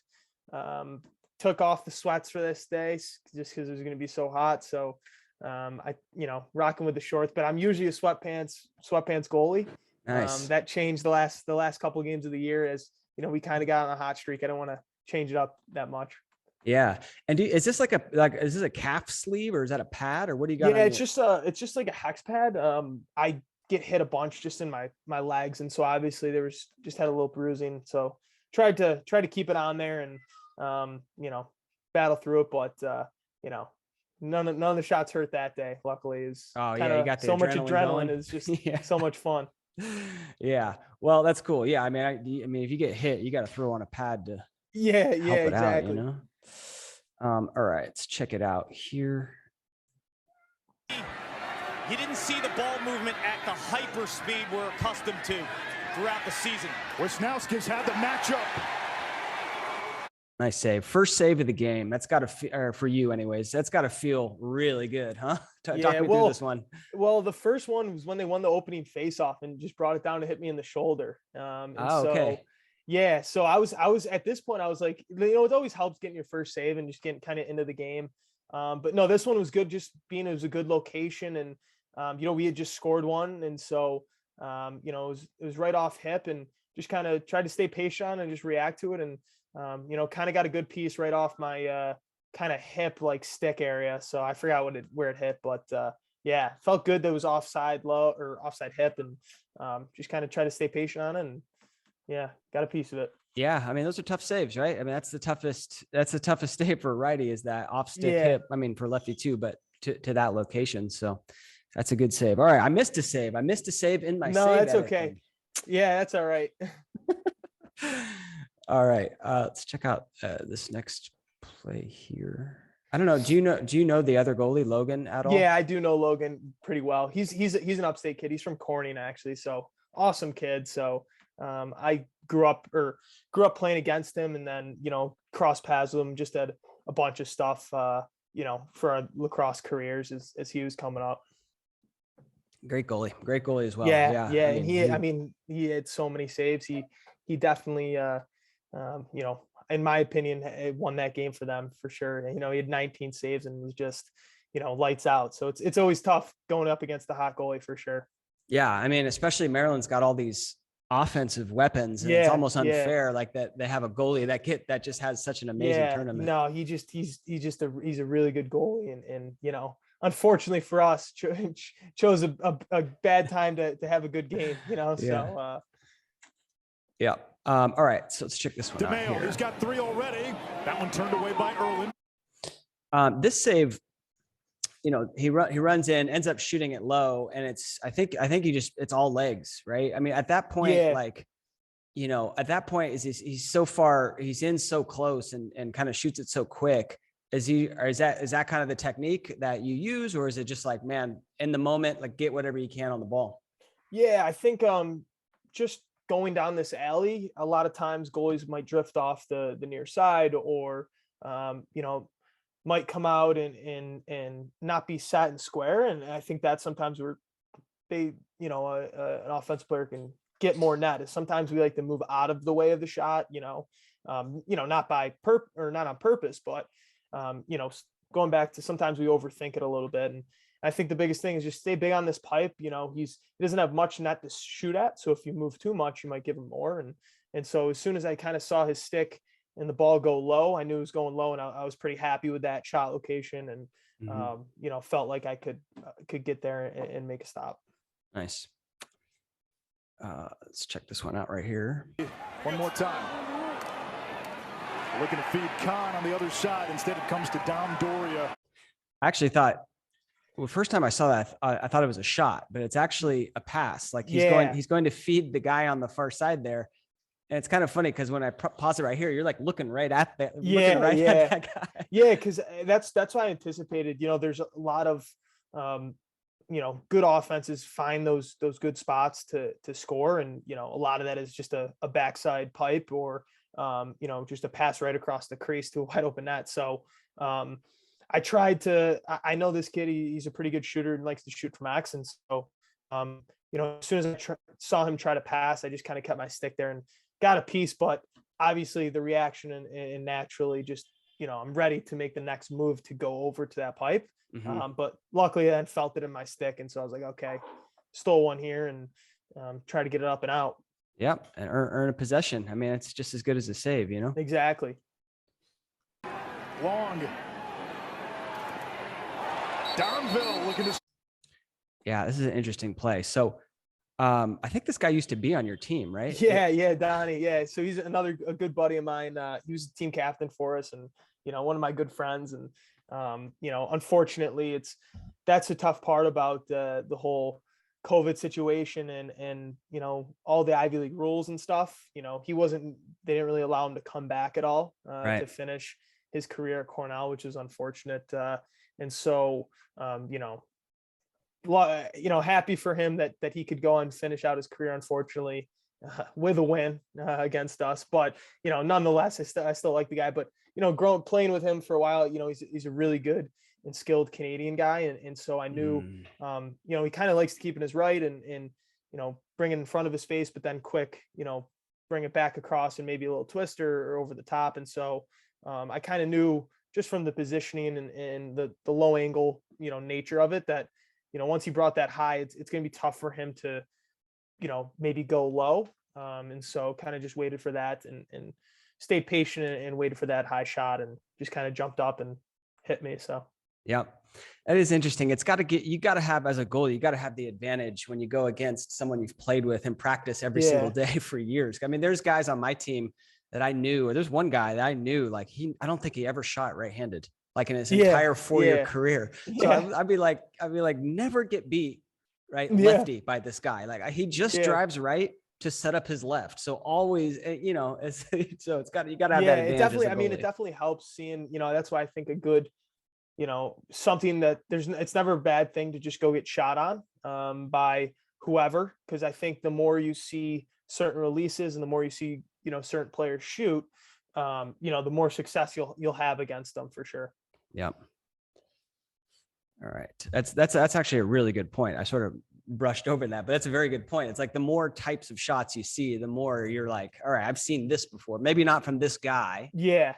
Took off the sweats for this day just because it was going to be so hot. So rocking with the shorts, but I'm usually a sweatpants goalie. Nice. That changed the last couple of games of the year, as we kind of got on a hot streak. I don't want to change it up that much. Yeah. And is this is this a calf sleeve, or is that a pad, or what do you got? Yeah, it's just like a hex pad. I get hit a bunch just in my legs, and so obviously there was just had a little bruising. So tried to keep it on there and battle through it, but none of the shots hurt that day. Luckily, you got so much adrenaline is just so much fun. Yeah. Well, that's cool. Yeah. I mean, if you get hit, you got to throw on a pad to help it exactly. out, all right, let's check it out here. You didn't see the ball movement at the hyper speed we're accustomed to throughout the season. Wisnowski's had the matchup. Nice save. First save of the game. That's got to, for you anyways, that's got to feel really good, huh? Talk me through this one. Well, the first one was when they won the opening face-off and just brought it down to hit me in the shoulder. Okay. Yeah. So I was at this point, I was like, it always helps getting your first save and just getting kind of into the game. But no, this one was good. Just being, it was a good location, and we had just scored one. And so, it was right off hip, and just kind of tried to stay patient and just react to it. And, kind of got a good piece right off my kind of hip, like stick area. So I forgot where it hit, but felt good that it was offside low or offside hip, and just kind of try to stay patient on it, and got a piece of it. Yeah. I mean, those are tough saves, right? I mean, that's the toughest save for a righty, is that off stick hip. I mean, for lefty too, but to that location. So that's a good save. All right. I missed a save in my save. No, that's okay. Yeah, that's all right. All right. Let's check out this next play here. I don't know. Do you know the other goalie, Logan, at all? Yeah, I do know Logan pretty well. He's an upstate kid. He's from Corning, actually. So awesome kid. So I grew up playing against him, and then, cross paths with him, just had a bunch of stuff, for our lacrosse careers as he was coming up. Great goalie as well. Yeah. And he had so many saves. He definitely, in my opinion, won that game for them for sure. He had 19 saves and was just, lights out. So it's always tough going up against the hot goalie for sure. Yeah. I mean, especially Maryland's got all these offensive weapons, and it's almost unfair, like that they have a goalie that just has such an amazing tournament. No, he's a really good goalie, and unfortunately for us, chose a bad time to have a good game, you know? Yeah. So, yeah. All right. So let's check this one out here. He's got 3 already. That one turned away by Ierlan. This save, you know, he runs in, ends up shooting it low, and I think it's all legs, right? I mean, at that point, like, you know, at that point he's so far, he's in so close and kind of shoots it so quick. Is that kind of the technique that you use, or is it just like, man, in the moment, like get whatever you can on the ball? Yeah, I think just going down this alley, a lot of times goalies might drift off the near side, or you know, might come out and not be set and square. And I think that sometimes an offensive player can get more net. Is sometimes we like to move out of the way of the shot, not not on purpose, but going back to sometimes we overthink it a little bit. And I think the biggest thing is just stay big on this pipe. You know, he doesn't have much net to shoot at. So if you move too much, you might give him more. And so as soon as I kind of saw his stick and the ball go low, I knew it was going low, and I was pretty happy with that shot location, and felt like I could get there and make a stop. Nice. Let's check this one out right here. One more time. Looking to feed Khan on the other side. Instead, it comes to Dom Doria. I actually thought, well, first time I saw that, I thought it was a shot, but it's actually a pass. Like he's going to feed the guy on the far side there. And it's kind of funny because when I pause it right here, you're like looking right at that. At that guy. Yeah, because that's what I anticipated. You know, there's a lot of good offenses find those good spots to score, and a lot of that is just a backside pipe or just a pass right across the crease to a wide open net. So I know this kid, he's a pretty good shooter and likes to shoot from X. And so, as soon as I saw him try to pass, I just kind of kept my stick there and got a piece. But obviously the reaction and naturally just, I'm ready to make the next move to go over to that pipe. Mm-hmm. But luckily I then felt it in my stick. And so I was like, okay, stole one here and try to get it up and out. Yep. And earn a possession. I mean, it's just as good as a save, Exactly. Long. Downville looking to. Yeah, this is an interesting play. So I think this guy used to be on your team, right? Yeah, Donnie. Yeah. So he's a good buddy of mine. He was the team captain for us and, one of my good friends. And, unfortunately that's a tough part about the whole COVID situation and, all the Ivy League rules and stuff. They didn't really allow him to come back at all to finish his career at Cornell, which is unfortunate. And so, happy for him that he could go and finish out his career, unfortunately, with a win against us. But, nonetheless, I still like the guy. But, playing with him for a while, he's a really good and skilled Canadian guy. And so I knew, he kind of likes to keep in his right and bring it in front of his face, but then quick, bring it back across and maybe a little twister or over the top. And so I kind of knew just from the positioning and the low angle, nature of it that, once he brought that high, it's going to be tough for him to, maybe go low. And so kind of just waited for that and stayed patient and waited for that high shot and just kind of jumped up and hit me. So. Yeah, that is interesting. You got to have, as a goalie, you got to have the advantage when you go against someone you've played with and practice every single day for years. I mean, there's guys on my team that I knew, or there's one guy that I knew, like I don't think he ever shot right-handed, like in his entire 4-year career. So I'd be like, never get beat, right? Lefty by this guy. Like he just drives right to set up his left. So always, so you got to have that advantage. It definitely helps seeing, that's why I think a good, something that it's never a bad thing to just go get shot on by whoever. Cause I think the more you see certain releases and the more you see, certain players shoot, the more success you'll have against them for sure. Yep. All right. That's actually a really good point. I sort of brushed over that, but that's a very good point. It's like the more types of shots you see, the more you're like, all right, I've seen this before. Maybe not from this guy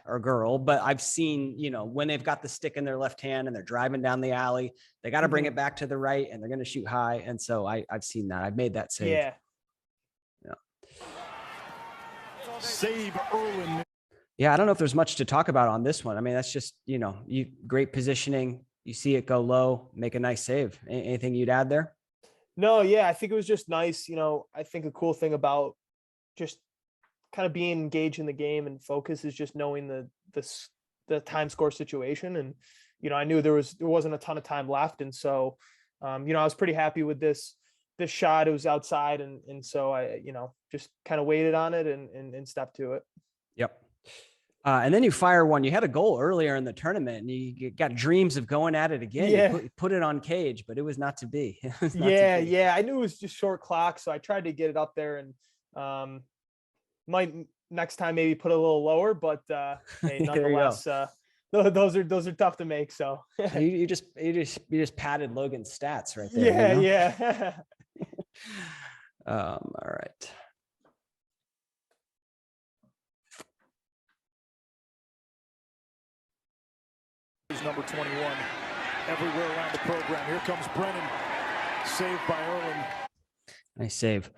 or girl, but I've seen, when they've got the stick in their left hand and they're driving down the alley, they got to bring it back to the right and they're going to shoot high. And so I've seen that. I've made that save. Yeah. Save Ierlan. Yeah, I don't know if there's much to talk about on this one. I mean, that's just, great positioning. you see it go low, make a nice save. Anything you'd add there? No, yeah, I think it was just nice. I think a cool thing about just kind of being engaged in the game and focus is just knowing the time score situation. And, I knew there wasn't a ton of time left. And so, I was pretty happy with this shot. It was outside. And so I, just kind of waited on it and stepped to it. Yep. And then you fire one. You had a goal earlier in the tournament and you got dreams of going at it again. Yeah. You put it on cage, but it was not to be. Yeah. I knew it was just short clock. So I tried to get it up there and might next time maybe put a little lower, but hey, nonetheless, those are tough to make. So you just padded Logan's stats right there. Yeah. All right. Number 21 everywhere around the program. Here comes Brennan, saved by Ierlan. Nice save.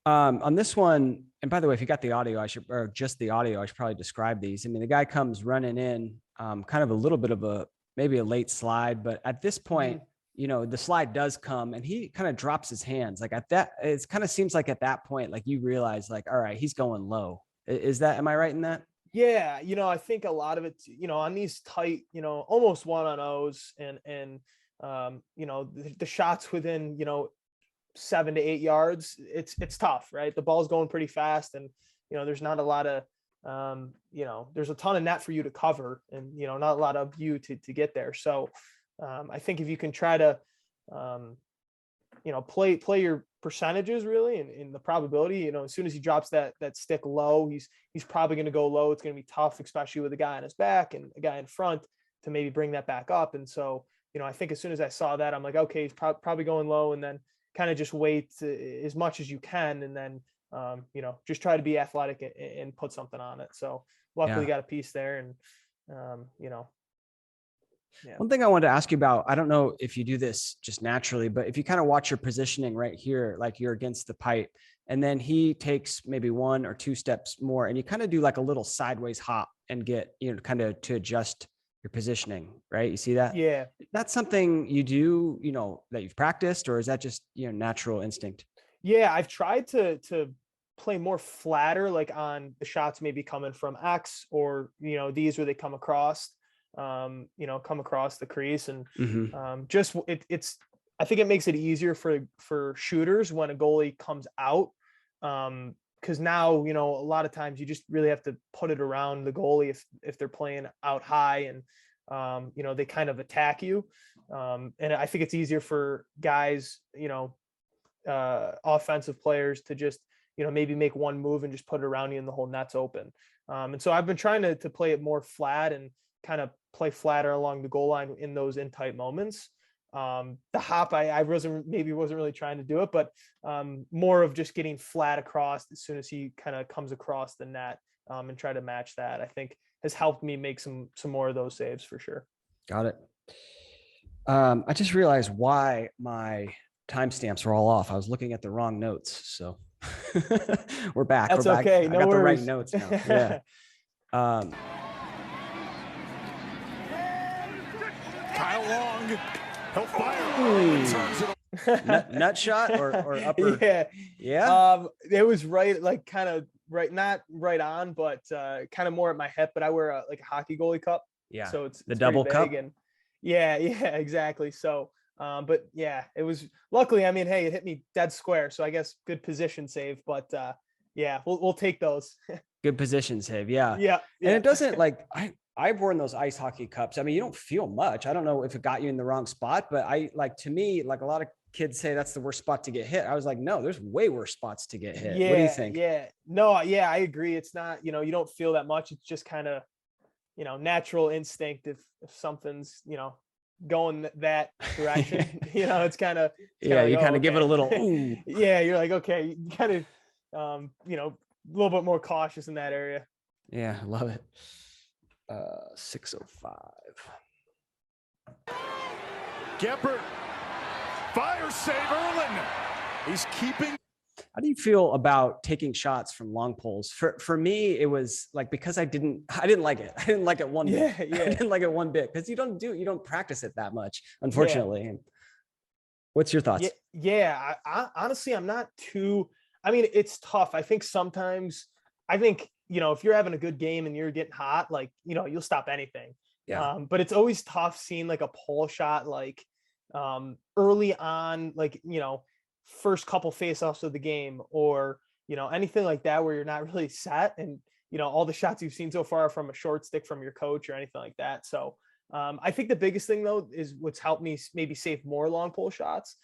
On this one, and by the way, if you got the audio, I should probably describe these. I mean, the guy comes running in, kind of a little bit of maybe a late slide, but at this point, the slide does come and he kind of drops his hands. Like it kind of seems like at that point, like you realize like, all right, he's going low. Am I right in that? Yeah. I think a lot of it, on these tight, almost 1-on-0s and the shots within, 7 to 8 yards, it's tough, right? The ball's going pretty fast and, there's not a lot of, there's a ton of net for you to cover and, not a lot of you to get there. So I think if you can try to, play your percentages really and the probability, as soon as he drops that stick low, he's probably going to go low. It's going to be tough, especially with a guy on his back and a guy in front to maybe bring that back up. And so, I think as soon as I saw that, I'm like, okay, he's probably going low, and then kind of just wait as much as you can. And then, just try to be athletic and put something on it. So luckily got a piece there and, Yeah. One thing I wanted to ask you about, I don't know if you do this just naturally, but if you kind of watch your positioning right here, like you're against the pipe and then he takes maybe 1 or 2 steps more and you kind of do like a little sideways hop and get, kind of to adjust your positioning, right? You see that? Yeah. That's something you do, that you've practiced, or is that just, natural instinct? Yeah. I've tried to play more flatter, like on the shots maybe coming from X or, these where they come across the crease and I think it makes it easier for shooters when a goalie comes out. Cause now, a lot of times you just really have to put it around the goalie if they're playing out high and, they kind of attack you. And I think it's easier for guys, offensive players to just, maybe make one move and just put it around you and the whole net's open. And so I've been trying to play it more flat and kind of play flatter along the goal line in those in tight moments. The hop, I wasn't really trying to do it, but more of just getting flat across as soon as he kind of comes across the net and try to match that, I think has helped me make some more of those saves for sure. Got it. I just realized why my timestamps were all off. I was looking at the wrong notes. So we're back. That's we're back. okay. I No got worries. the right notes now. Yeah. Kyle Long, he'll fire. Nut shot or upper? Yeah. It was right, like kind of right, not right on, but kind of more at my hip. But I wear a hockey goalie cup. Yeah. So it's the double cup. And yeah, exactly. So, but yeah, it was luckily. I mean, hey, it hit me dead square, so I guess good position save. But yeah, we'll take those. Good position save. Yeah. Yeah. And it doesn't I've worn those ice hockey cups. I mean, you don't feel much. I don't know if it got you in the wrong spot, but to me, like a lot of kids say that's the worst spot to get hit. I was like, no, there's way worse spots to get hit. Yeah, what do you think? Yeah. No, yeah, I agree. It's not, you don't feel that much. It's just kind of, natural instinct if something's, going that direction. It's kind of you kind of give it a little ooh. Yeah, you're like, okay, you kind of a little bit more cautious in that area. Yeah, I love it. 6:05. Gebert, fire save Ierlan. He's keeping. How do you feel about taking shots from long poles? For me, it was like, because I didn't like it. I didn't like it one bit. Yeah. I didn't like it one bit because you don't practice it that much, unfortunately. Yeah. What's your thoughts? Yeah. I honestly, I'm not too, I mean, it's tough. I think sometimes, if you're having a good game and you're getting hot, like, you'll stop anything. Yeah. But it's always tough seeing like a pole shot, like early on, like, first couple face-offs of the game, or, anything like that where you're not really set, and, all the shots you've seen so far are from a short stick from your coach or anything like that. So I think the biggest thing though is what's helped me maybe save more long pole shots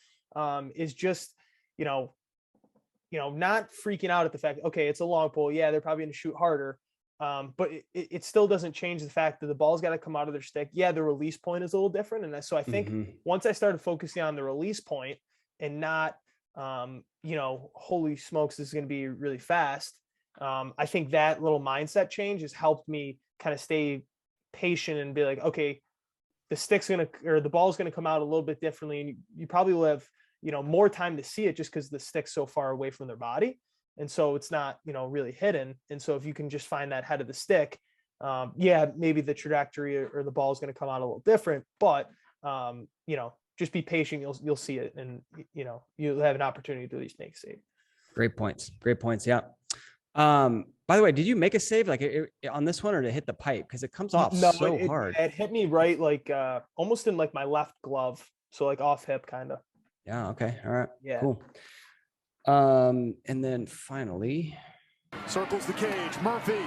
is just, not freaking out at the fact, okay, it's a long pole. Yeah, they're probably going to shoot harder. But it still doesn't change the fact that the ball's got to come out of their stick. Yeah, the release point is a little different. And so I think once I started focusing on the release point and not, holy smokes, this is going to be really fast. I think that little mindset change has helped me kind of stay patient and be like, okay, the ball's going to come out a little bit differently. And you probably will have, more time to see it just because the stick's so far away from their body. And so it's not, really hidden. And so if you can just find that head of the stick, maybe the trajectory or the ball is going to come out a little different, but, just be patient. You'll see it. And, you'll have an opportunity to at least make a save. Great points. Yeah. By the way, did you make a save on this one, or to hit the pipe? Cause it comes off hard. It hit me right, like, almost in like my left glove. So like off hip kind of. Yeah. Okay. All right. Yeah. Cool. And then finally circles the cage. Murphy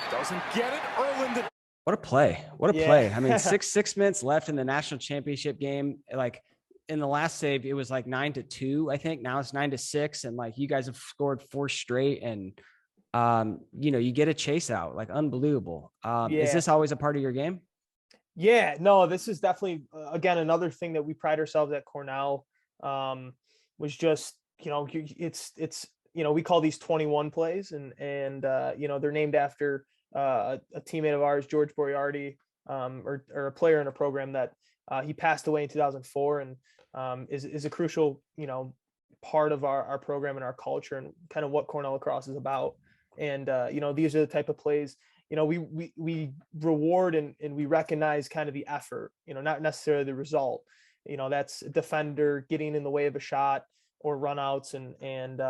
doesn't get it. Ierlan. What a play. Play. I mean, six minutes left in the national championship game. Like in the last save, it was like 9-2, I think. Now it's 9-6. And like, you guys have scored 4 straight, and, you get a chase out, like unbelievable. Is this always a part of your game? Yeah, no, this is definitely, again, another thing that we pride ourselves at Cornell, was just, it's, we call these 21 plays, and they're named after a teammate of ours, George Boyardi, or a player in a program that he passed away in 2004, and is a crucial, part of our program and our culture and kind of what Cornell lacrosse is about. And, these are the type of plays, we reward and we recognize kind of the effort, not necessarily the result. That's a defender getting in the way of a shot or runouts. And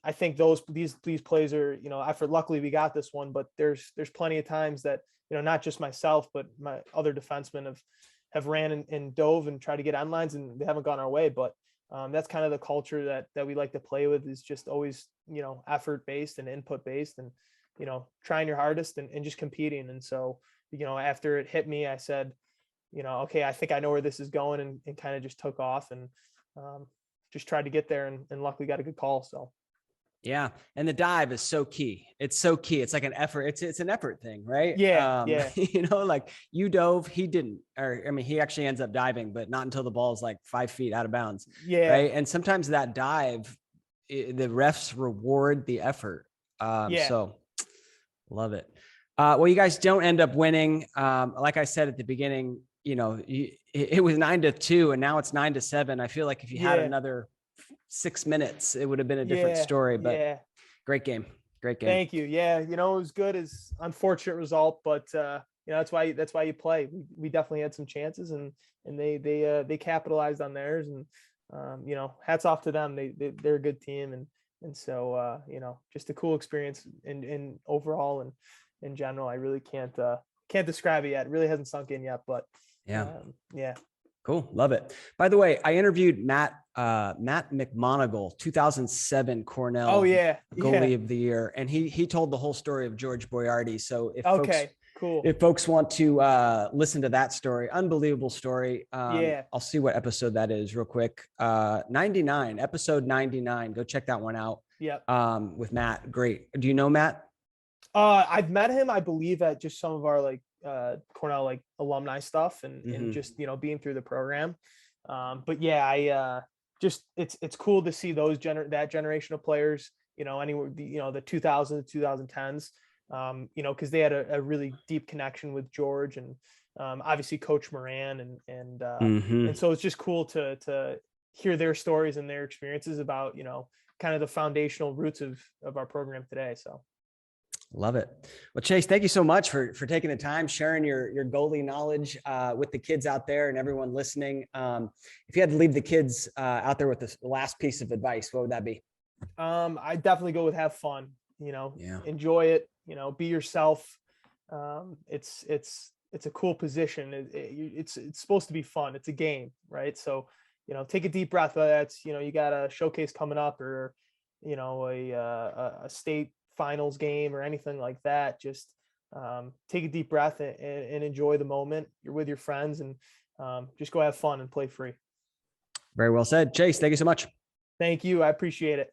I think these plays are, effort. Luckily we got this one, but there's plenty of times that, not just myself, but my other defensemen have ran and dove and tried to get on lines, and they haven't gone our way. But that's kind of the culture that we like to play with, is just always, effort based and input based, and, trying your hardest and just competing. And so, after it hit me, I said, okay, I think I know where this is going, and kind of just took off and just tried to get there, and luckily got a good call. So. Yeah. And the dive is so key. It's so key. It's like an effort. It's an effort thing, right? Yeah. Like you dove, he didn't, he actually ends up diving, but not until the ball is like 5 feet out of bounds. Yeah. Right. And sometimes that dive, the refs reward the effort. So love it. Well, you guys don't end up winning. Like I said at the beginning, it was 9-2, and now it's 9-7. I feel like if you had another 6 minutes, it would have been a different story, but great game. Thank you. Yeah. It was good. As unfortunate result, but that's why you play. We definitely had some chances, and they capitalized on theirs, and hats off to them. They're a good team. And so, just a cool experience in overall, and in general. I really can't describe it yet. It really hasn't sunk in yet, but yeah. Cool. Love it. By the way, I interviewed Matt McMonagle, 2007 Cornell goalie of the year. And he told the whole story of George Boyardi. So if folks want to listen to that story, unbelievable story. I'll see what episode that is real quick. 99, episode 99. Go check that one out. Yeah. With Matt. Great. Do you know Matt? I've met him, I believe, at just some of our Cornell alumni stuff, and just being through the program. But yeah, it's cool to see that generation of players. Anywhere the 2000s, 2010s. Because they had a really deep connection with George, and obviously Coach Moran, and so it's just cool to hear their stories and their experiences about, kind of the foundational roots of our program today. So. Love it. Well, Chayse, thank you so much for taking the time, sharing your goalie knowledge with the kids out there and everyone listening. If you had to leave the kids out there with the last piece of advice, what would that be? I definitely go with have fun, enjoy it, be yourself. It's a cool position. It's supposed to be fun. It's a game, right? So, take a deep breath. Whether that's, you got a showcase coming up or, a state finals game or anything like that. Just take a deep breath and enjoy the moment. You're with your friends, and just go have fun and play free. Very well said. Chayse, thank you so much. Thank you. I appreciate it.